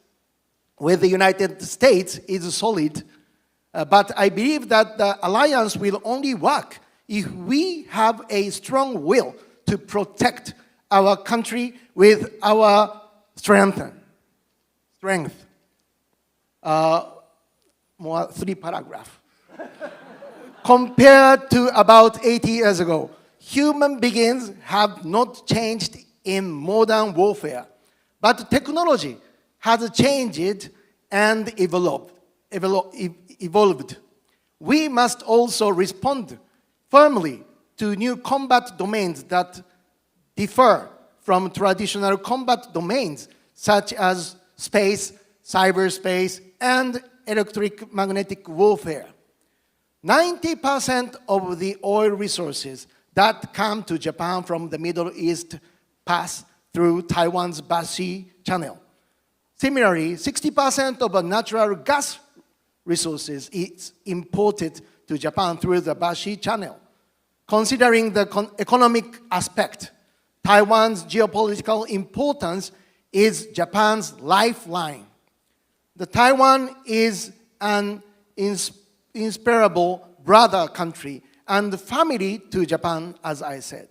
with the United States is solid. But I believe that the alliance will only work if we have a strong will to protect our country with our strength. More 3 paragraphs. Compared to about 80 years ago, human beings have not changed in modern warfare, but technology has changed and evolved. We must also respond firmly to new combat domains that differ from traditional combat domains, such as space, cyberspace, and electromagnetic warfare. 90% of the oil resources that come to Japan from the Middle East pass through Taiwan's Bashi Channel. Similarly, 60% of natural gas resources is imported to Japan through the Bashi Channel. Considering the economic aspect, Taiwan's geopolitical importance is Japan's lifeline. Taiwan is an inseparable brother country and family to Japan, as I said.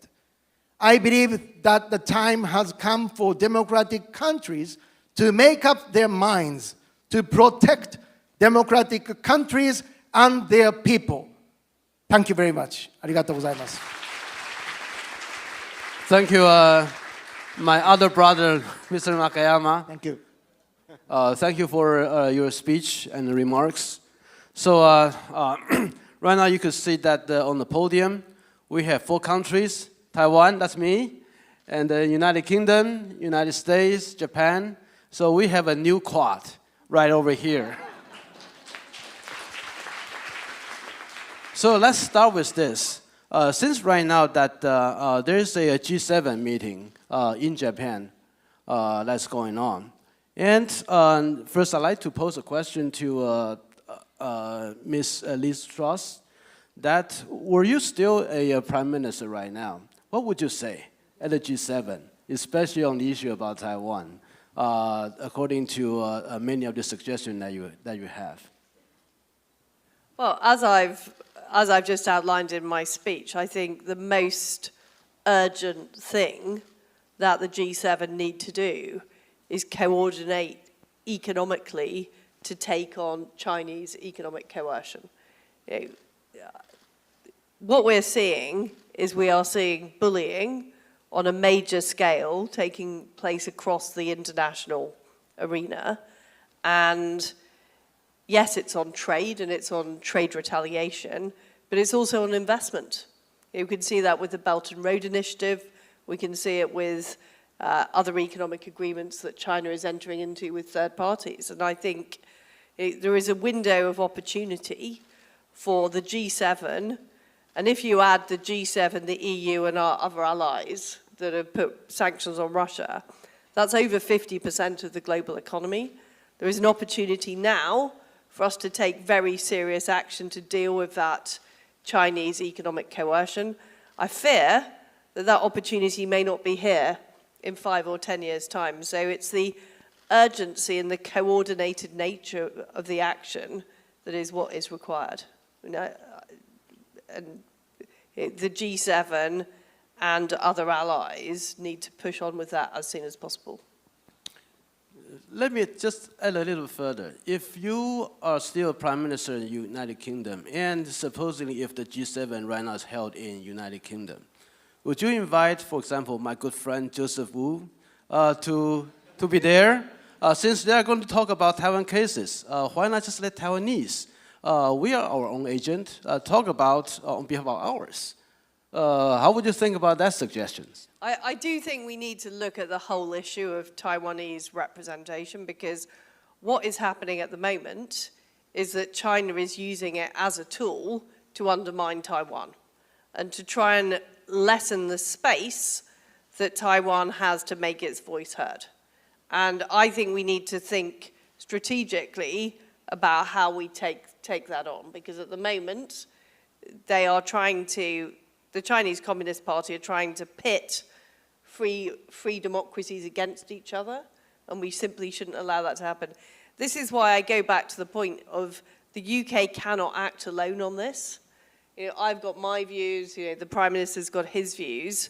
I believe that the time has come for democratic countries to make up their minds to protect democratic countries and their people. Thank you very much. ありがとうございます。Thank you, my other brother, Mr. Nakayama. Thank you. Thank you for your speech and remarks. So right now you can see that on the podium we have 4 countries: Taiwan, that's me, and the United Kingdom, United States, Japan. So we have a new quad right over here. So let's start with this. Since right now that there's a G7 meeting in Japan that's going on. And first I'd like to pose a question to Ms. Liz Truss, that were you still a prime minister right now, what would you say at the G7, especially on the issue about Taiwan, according to many of the suggestions that you have? Well, as I've just outlined in my speech, I think the most urgent thing that the G7 need to do is coordinate economically to take on Chinese economic coercion. What we're seeing is we are seeing bullying on a major scale taking place across the international arena. And yes, it's on trade and it's on trade retaliation, but it's also on investment. You can see that with the Belt and Road Initiative. We can see it with other economic agreements that China is entering into with third parties. And I think there is a window of opportunity for the G7. And if you add the G7, the EU, and our other allies that have put sanctions on Russia, that's over 50% of the global economy. There is an opportunity now for us to take very serious action to deal with that Chinese economic coercion. I fear that that opportunity may not be here in 5 or 10 years' time. So it's the urgency and the coordinated nature of the action that is what is required. And the G7 and other allies need to push on with that as soon as possible. Let me just add a little further. If you are still Prime Minister in the United Kingdom, and supposedly if the G7 right now is held in United Kingdom, would you invite, for example, my good friend Joseph Wu to be there? Since they are going to talk about Taiwan cases, why not just let Taiwanese, we are our own agent, talk about on behalf of ours? How would you think about that suggestions? I do think we need to look at the whole issue of Taiwanese representation, because what is happening at the moment is that China is using it as a tool to undermine Taiwan and to try and lessen the space that Taiwan has to make its voice heard. And I think we need to think strategically about how we take that on, because at the moment they are trying to, the Chinese Communist Party are trying to pit free democracies against each other, and we simply shouldn't allow that to happen. This is why I go back to the point of the UK cannot act alone on this. I've got my views, the Prime Minister's got his views,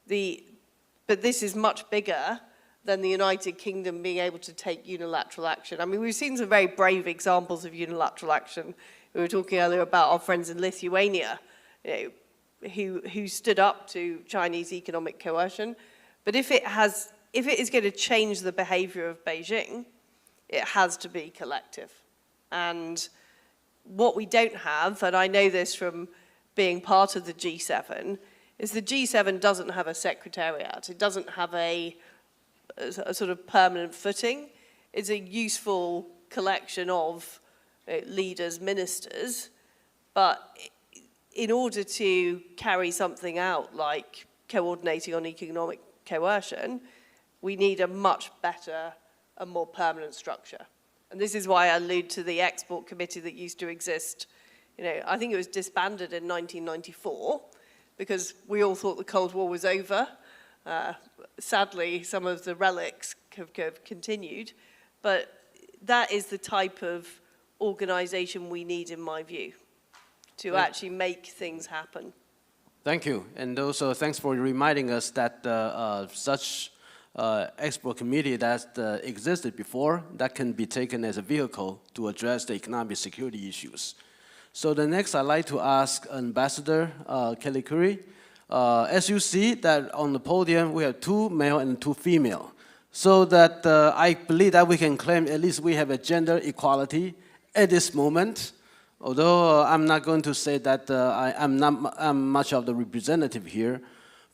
but this is much bigger than the United Kingdom being able to take unilateral action. I mean, we've seen some very brave examples of unilateral action. We were talking earlier about our friends in Lithuania, who stood up to Chinese economic coercion. But if it is going to change the behavior of Beijing, it has to be collective. And what we don't have, and I know this from being part of the G7, is the G7 doesn't have a secretariat. It doesn't have a sort of permanent footing. It's a useful collection of leaders, ministers, but in order to carry something out like coordinating on economic coercion, we need a much better and more permanent structure. And this is why I allude to the export committee that used to exist. I think it was disbanded in 1994 because we all thought the Cold War was over. Sadly, some of the relics have continued, but that is the type of organization we need, in my view, to actually make things happen. Thank you. And also, thanks for reminding us that such export committee that existed before, that can be taken as a vehicle to address the economic security issues. So the next, I'd like to ask Ambassador Kelly Currie. As you see that on the podium, we have 2 male and 2 female. So that I believe that we can claim at least we have a gender equality at this moment. Although I'm not going to say that I'm much of the representative here.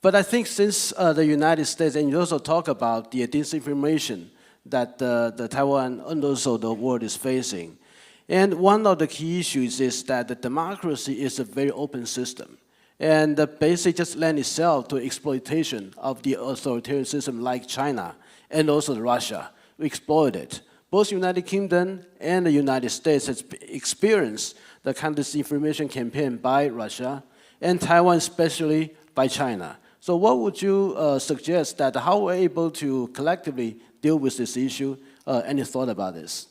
But I think since the United States, and you also talk about the disinformation that the Taiwan and also the world is facing. And one of the key issues is that the democracy is a very open system. And basically just lend itself to exploitation of the authoritarian system like China and also Russia. We exploit it. Both United Kingdom and the United States has experienced the kind of disinformation campaign by Russia, and Taiwan especially by China. So what would you suggest that how we're able to collectively deal with this issue? Any thought about this?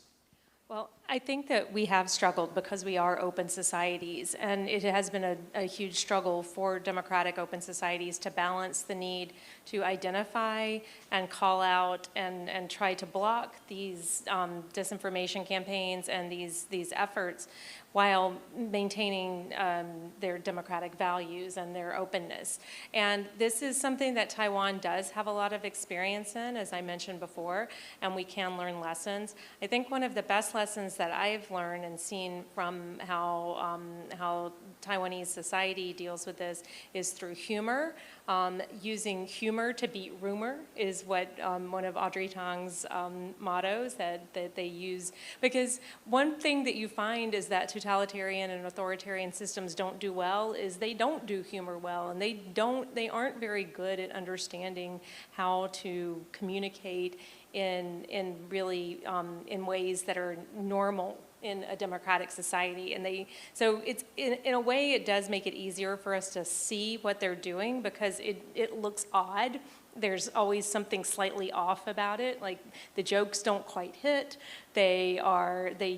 Well, I think that we have struggled because we are open societies, and it has been a huge struggle for democratic open societies to balance the need to identify and call out and try to block these disinformation campaigns and these efforts while maintaining their democratic values and their openness. And this is something that Taiwan does have a lot of experience in, as I mentioned before, and we can learn lessons. I think one of the best lessons that I've learned and seen from how Taiwanese society deals with this is through humor. Using humor to beat rumor is what one of Audrey Tang's mottos that they use. Because one thing that you find is that totalitarian and authoritarian systems don't do well is they don't do humor well, and they aren't very good at understanding how to communicate in really in ways that are normal in a democratic society. And so it's in a way it does make it easier for us to see what they're doing because it looks odd. There's always something slightly off about it, like the jokes don't quite hit, they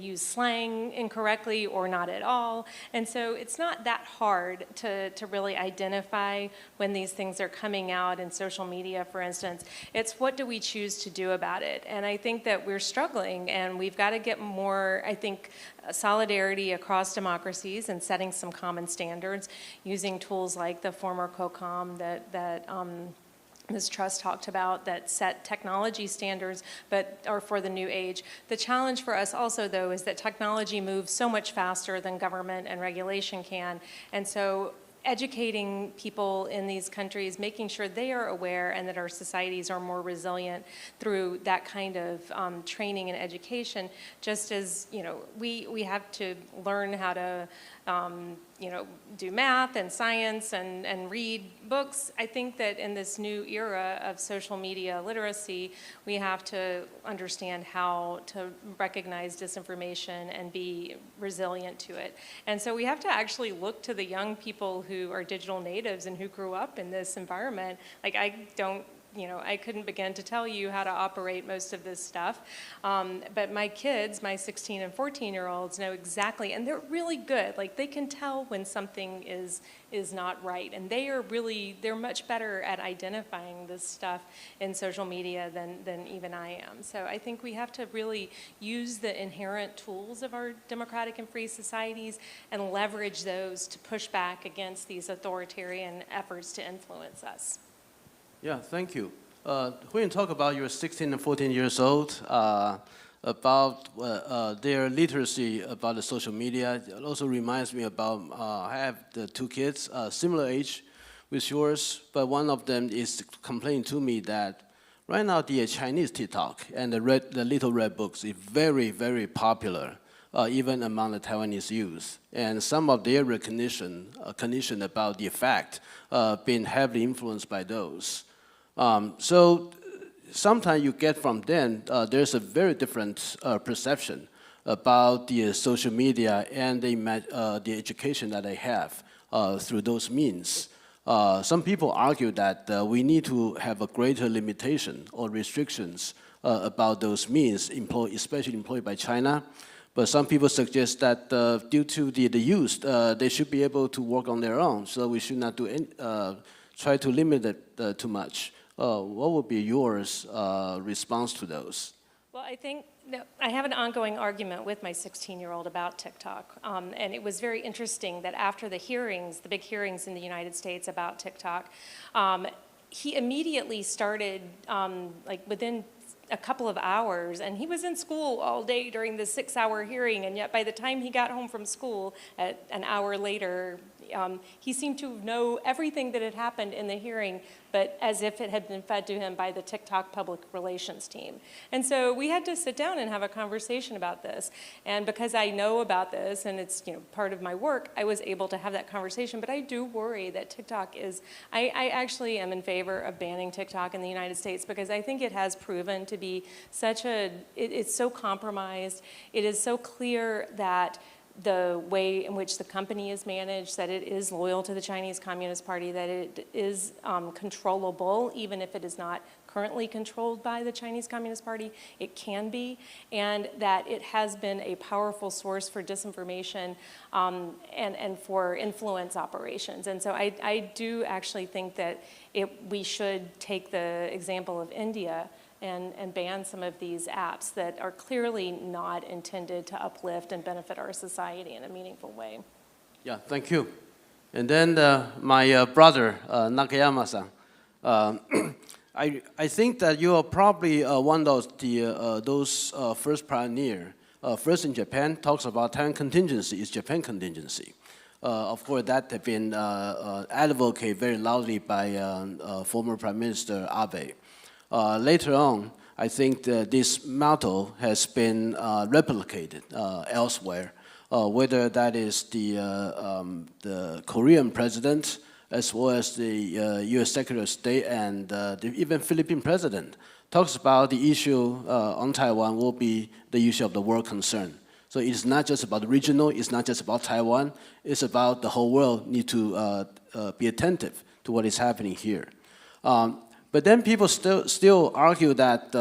use slang incorrectly or not at all, and so it's not that hard to really identify when these things are coming out in social media, for instance. It's what do we choose to do about it, and I think that we're struggling, and we've got to get more, I think, solidarity across democracies and setting some common standards, using tools like the former COCOM that Ms. Truss talked about that set technology standards but are for the new age. The challenge for us also, though, is that technology moves so much faster than government and regulation can. And so educating people in these countries, making sure they are aware and that our societies are more resilient through that kind of training and education, just as, we have to learn how to do math and science and read books. I think that in this new era of social media literacy, we have to understand how to recognize disinformation and be resilient to it. And so we have to actually look to the young people who are digital natives and who grew up in this environment. Like I couldn't begin to tell you how to operate most of this stuff. But my kids, my 16 and 14-year-olds know exactly, and they're really good. Like they can tell when something is not right. And they're much better at identifying this stuff in social media than even I am. So I think we have to really use the inherent tools of our democratic and free societies and leverage those to push back against these authoritarian efforts to influence us. Yeah, thank you. When you talk about your 16 and 14 years old, about their literacy about the social media, it also reminds me about, I have the 2 kids, similar age with yours, but one of them is complaining to me that right now the Chinese TikTok and the Little Red Books is very, very popular, even among the Taiwanese youth. And some of their recognition about the effect being heavily influenced by those. So sometimes you get from them, there's a very different perception about the social media and the education that they have through those means. Some people argue that we need to have a greater limitation or restrictions about those means, especially employed by China. But some people suggest that due to the use, they should be able to work on their own, so we should not try to limit it too much. What would be yours response to those? Well, I think I have an ongoing argument with my 16-year-old about TikTok, and it was very interesting that after the hearings, the big hearings in the United States about TikTok, he immediately started, like within a couple of hours, and he was in school all day during the 6-hour hearing, and yet by the time he got home from school at an hour later, he seemed to know everything that had happened in the hearing, but as if it had been fed to him by the TikTok public relations team. And so we had to sit down and have a conversation about this. And because I know about this and it's part of my work, I was able to have that conversation. But I do worry that TikTok is, I actually am in favor of banning TikTok in the United States because I think it has proven to be it's so compromised. It is so clear that the way in which the company is managed, that it is loyal to the Chinese Communist Party, that it is controllable, even if it is not currently controlled by the Chinese Communist Party, it can be, and that it has been a powerful source for disinformation and for influence operations. And so I do actually think that we should take the example of India and ban some of these apps that are clearly not intended to uplift and benefit our society in a meaningful way. Yeah, thank you. And then my brother, Nakayama-san, I think that you are probably one of those first pioneer. First in Japan, talks about Taiwan contingency is Japan contingency. Of course, that had been advocated very loudly by former Prime Minister Abe. Later on, I think this motto has been replicated elsewhere, whether that is the Korean president, as well as the U.S. Secretary of State and even Philippine president, talks about the issue on Taiwan will be the issue of the world concern. So it's not just about the regional, it's not just about Taiwan, it's about the whole world need to be attentive to what is happening here. But then people still argue that,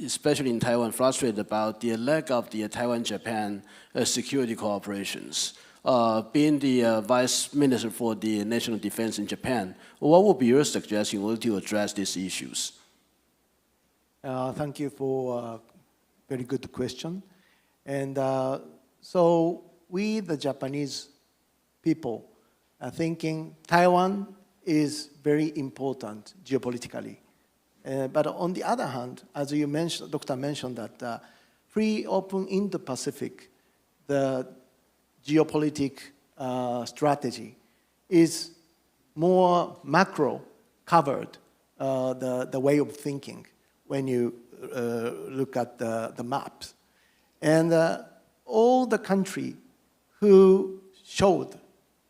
especially in Taiwan, frustrated about the lack of the Taiwan-Japan security cooperations. Being the Vice Minister for the National Defense in Japan, what would be your suggestion to address these issues? Thank you for a very good question. And so we, the Japanese people, are thinking Taiwan is very important geopolitically. But on the other hand, as you mentioned, Doctor mentioned that free, open Indo-Pacific, the geopolitical strategy is more macro covered, the way of thinking when you look at the maps. And all the country who showed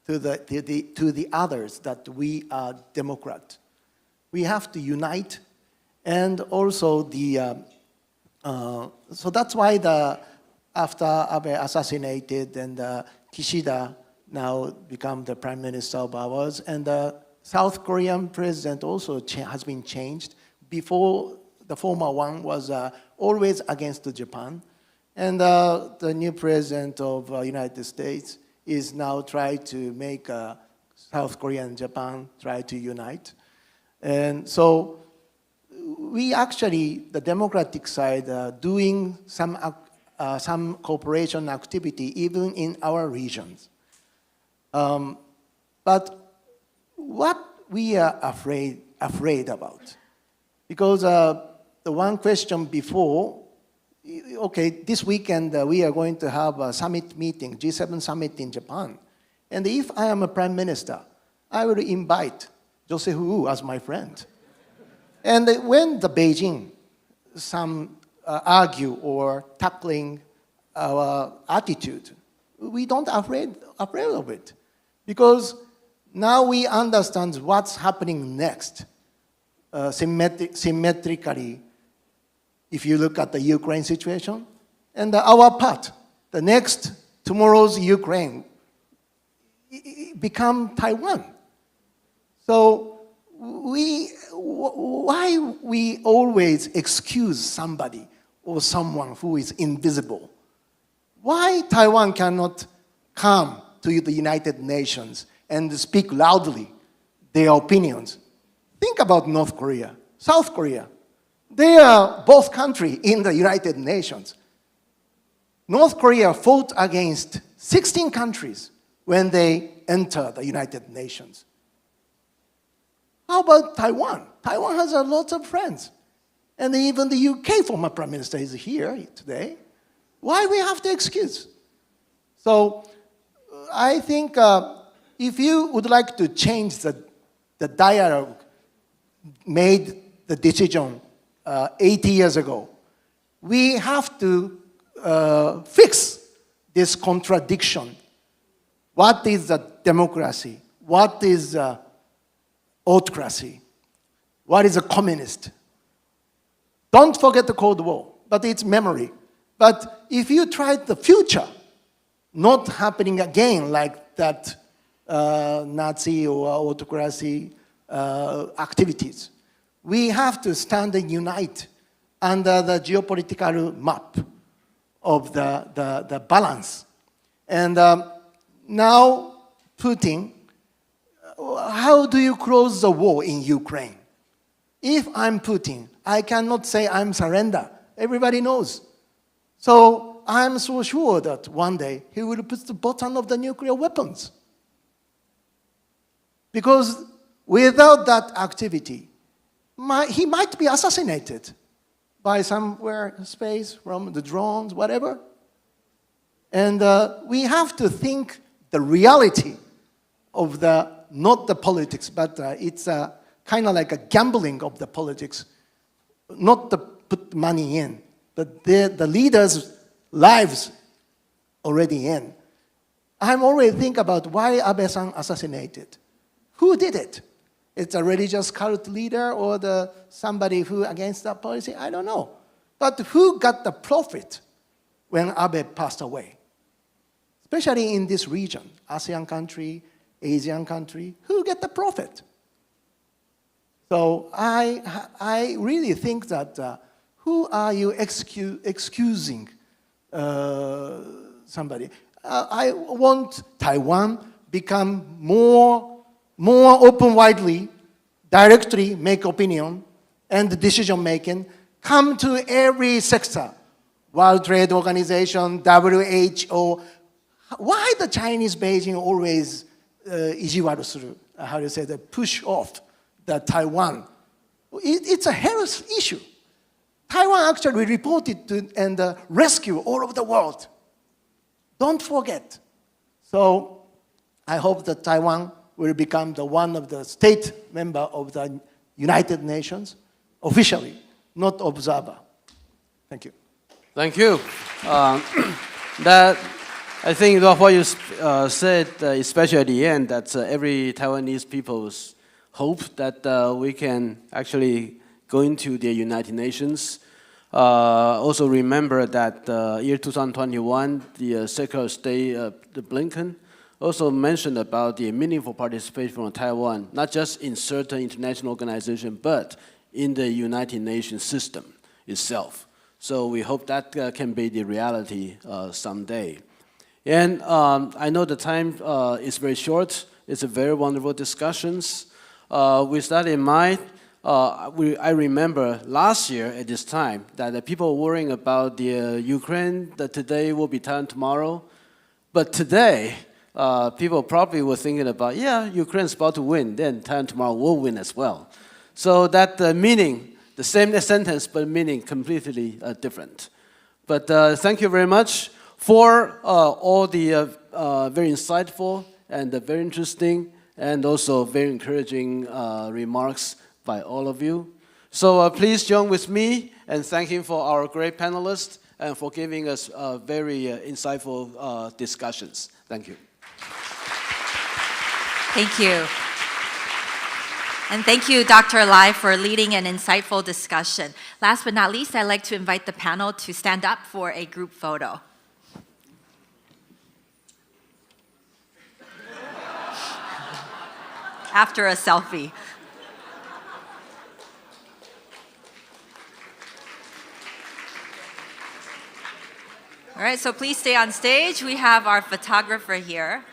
to the others that we are Democrat, we have to unite, and also so that's why after Abe assassinated and Kishida now become the prime minister of ours, and the South Korean president also has been changed. Before, the former one was always against Japan, and the new president of United States is now trying to make South Korea and Japan try to unite. And so we actually, the Democratic side, doing some cooperation activity even in our regions. But what we are afraid about, because the one question before, okay, this weekend we are going to have a summit meeting, G7 summit in Japan. And if I am a prime minister, I will invite Joseph Wu as my friend. And when the Beijing, some argue or tackling our attitude, we don't afraid of it. Because now we understand what's happening next. symmetrically if you look at the Ukraine situation. And our part, the next, tomorrow's Ukraine, become Taiwan. So why we always excuse somebody or someone who is invisible? Why Taiwan cannot come to the United Nations and speak loudly their opinions? Think about North Korea, South Korea. They are both countries in the United Nations. North Korea fought against 16 countries when they entered the United Nations. How about Taiwan? Taiwan has a lot of friends. And even the UK former Prime Minister is here today. Why we have to excuse? So I think if you would like to change the dialogue, made the decision 80 years ago, we have to fix this contradiction. What is a democracy? What is autocracy? What is a communist? Don't forget the Cold War, but it's memory. But if you try the future, not happening again like that Nazi or autocracy activities, we have to stand and unite under the geopolitical map of the balance. And now Putin, how do you close the war in Ukraine? If I'm Putin, I cannot say I'm surrender. Everybody knows. So I'm so sure that one day he will put the button of the nuclear weapons. Because without that activity, he might be assassinated by somewhere in space, from the drones, whatever. And we have to think the reality of not the politics, but it's kind of like a gambling of the politics, not to put money in, but the leaders' lives already in. I'm already thinking about why Abe-san assassinated. Who did it? It's a religious cult leader or somebody who against that policy? I don't know. But who got the profit when Abe passed away? Especially in this region, ASEAN country, Asian country, who get the profit? So I really think that who are you excusing somebody? I want Taiwan become more open widely, directly make opinion and decision making, come to every sector, World Trade Organization, WHO. Why the Chinese Beijing always ijiwaru suru, how do you say that, push off the Taiwan? It's a health issue. Taiwan actually reported to and rescue all over the world. Don't forget. So I hope that Taiwan will become one of the state member of the United Nations, officially, not observer. Thank you. Thank you. I think what you said, especially at the end, that every Taiwanese people's hope that we can actually go into the United Nations. Also remember that year 2021, the Secretary of State, Blinken, also mentioned about the meaningful participation from Taiwan, not just in certain international organizations, but in the United Nations system itself. So we hope that can be the reality someday. And I know the time is very short. It's a very wonderful discussions. With that in mind, I remember last year at this time that the people were worrying about the Ukraine, that today will be Taiwan tomorrow. But today, people probably were thinking about, yeah, Ukraine's about to win, then Taiwan tomorrow will win as well. So that meaning, the same sentence, but meaning completely different. But thank you very much for all the very insightful and very interesting and also very encouraging remarks by all of you. So please join with me and thanking for our great panelists and for giving us very insightful discussions. Thank you. Thank you. And thank you, Dr. Lai, for leading an insightful discussion. Last but not least, I'd like to invite the panel to stand up for a group photo. After a selfie. All right, so please stay on stage. We have our photographer here.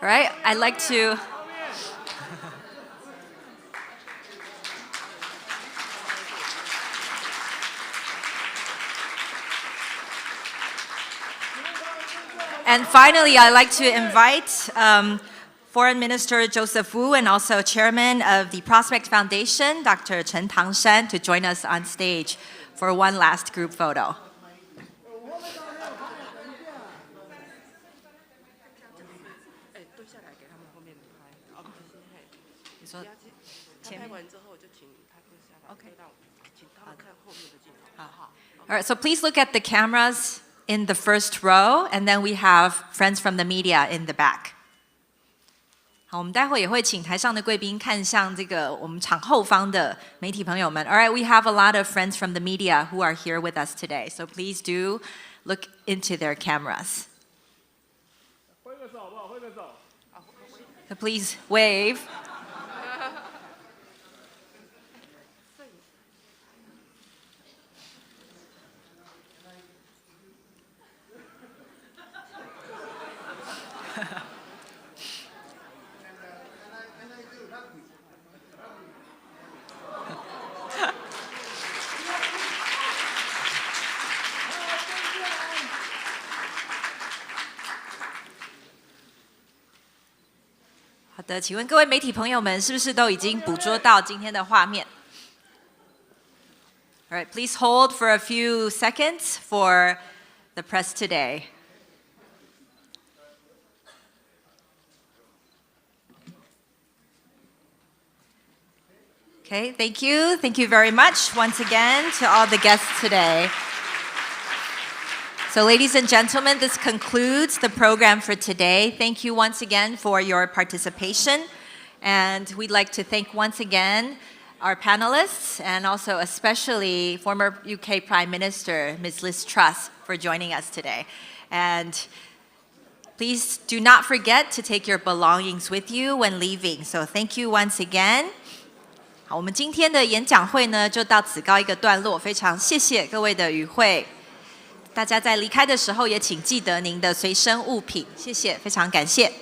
All right, I'd like to and finally, I'd like to invite Foreign Minister Joseph Wu and also Chairman of the Prospect Foundation, Dr. Chen Tangshan, to join us on stage for one last group photo. All right, so please look at the cameras in the first row, and then we have friends from the media in the back. 好，我们待会也会请台上的贵宾看向这个我们场后方的媒体朋友们。All right, we have a lot of friends from the media who are here with us today, so please do look into their cameras. So please wave.好的，请问各位媒体朋友们，是不是都已经捕捉到今天的画面？ All right, please hold for a few seconds for the press today. Okay, thank you. Thank you very much once again to all the guests today. So ladies and gentlemen, this concludes the program for today. Thank you once again for your participation. And we'd like to thank once again our panelists and also especially former UK Prime Minister, Ms. Liz Truss, for joining us today. And please do not forget to take your belongings with you when leaving. So thank you once again. 好，我们今天的演讲会呢，就到此告一个段落。非常谢谢各位的与会。大家在离开的时候也请记得您的随身物品，谢谢，非常感谢。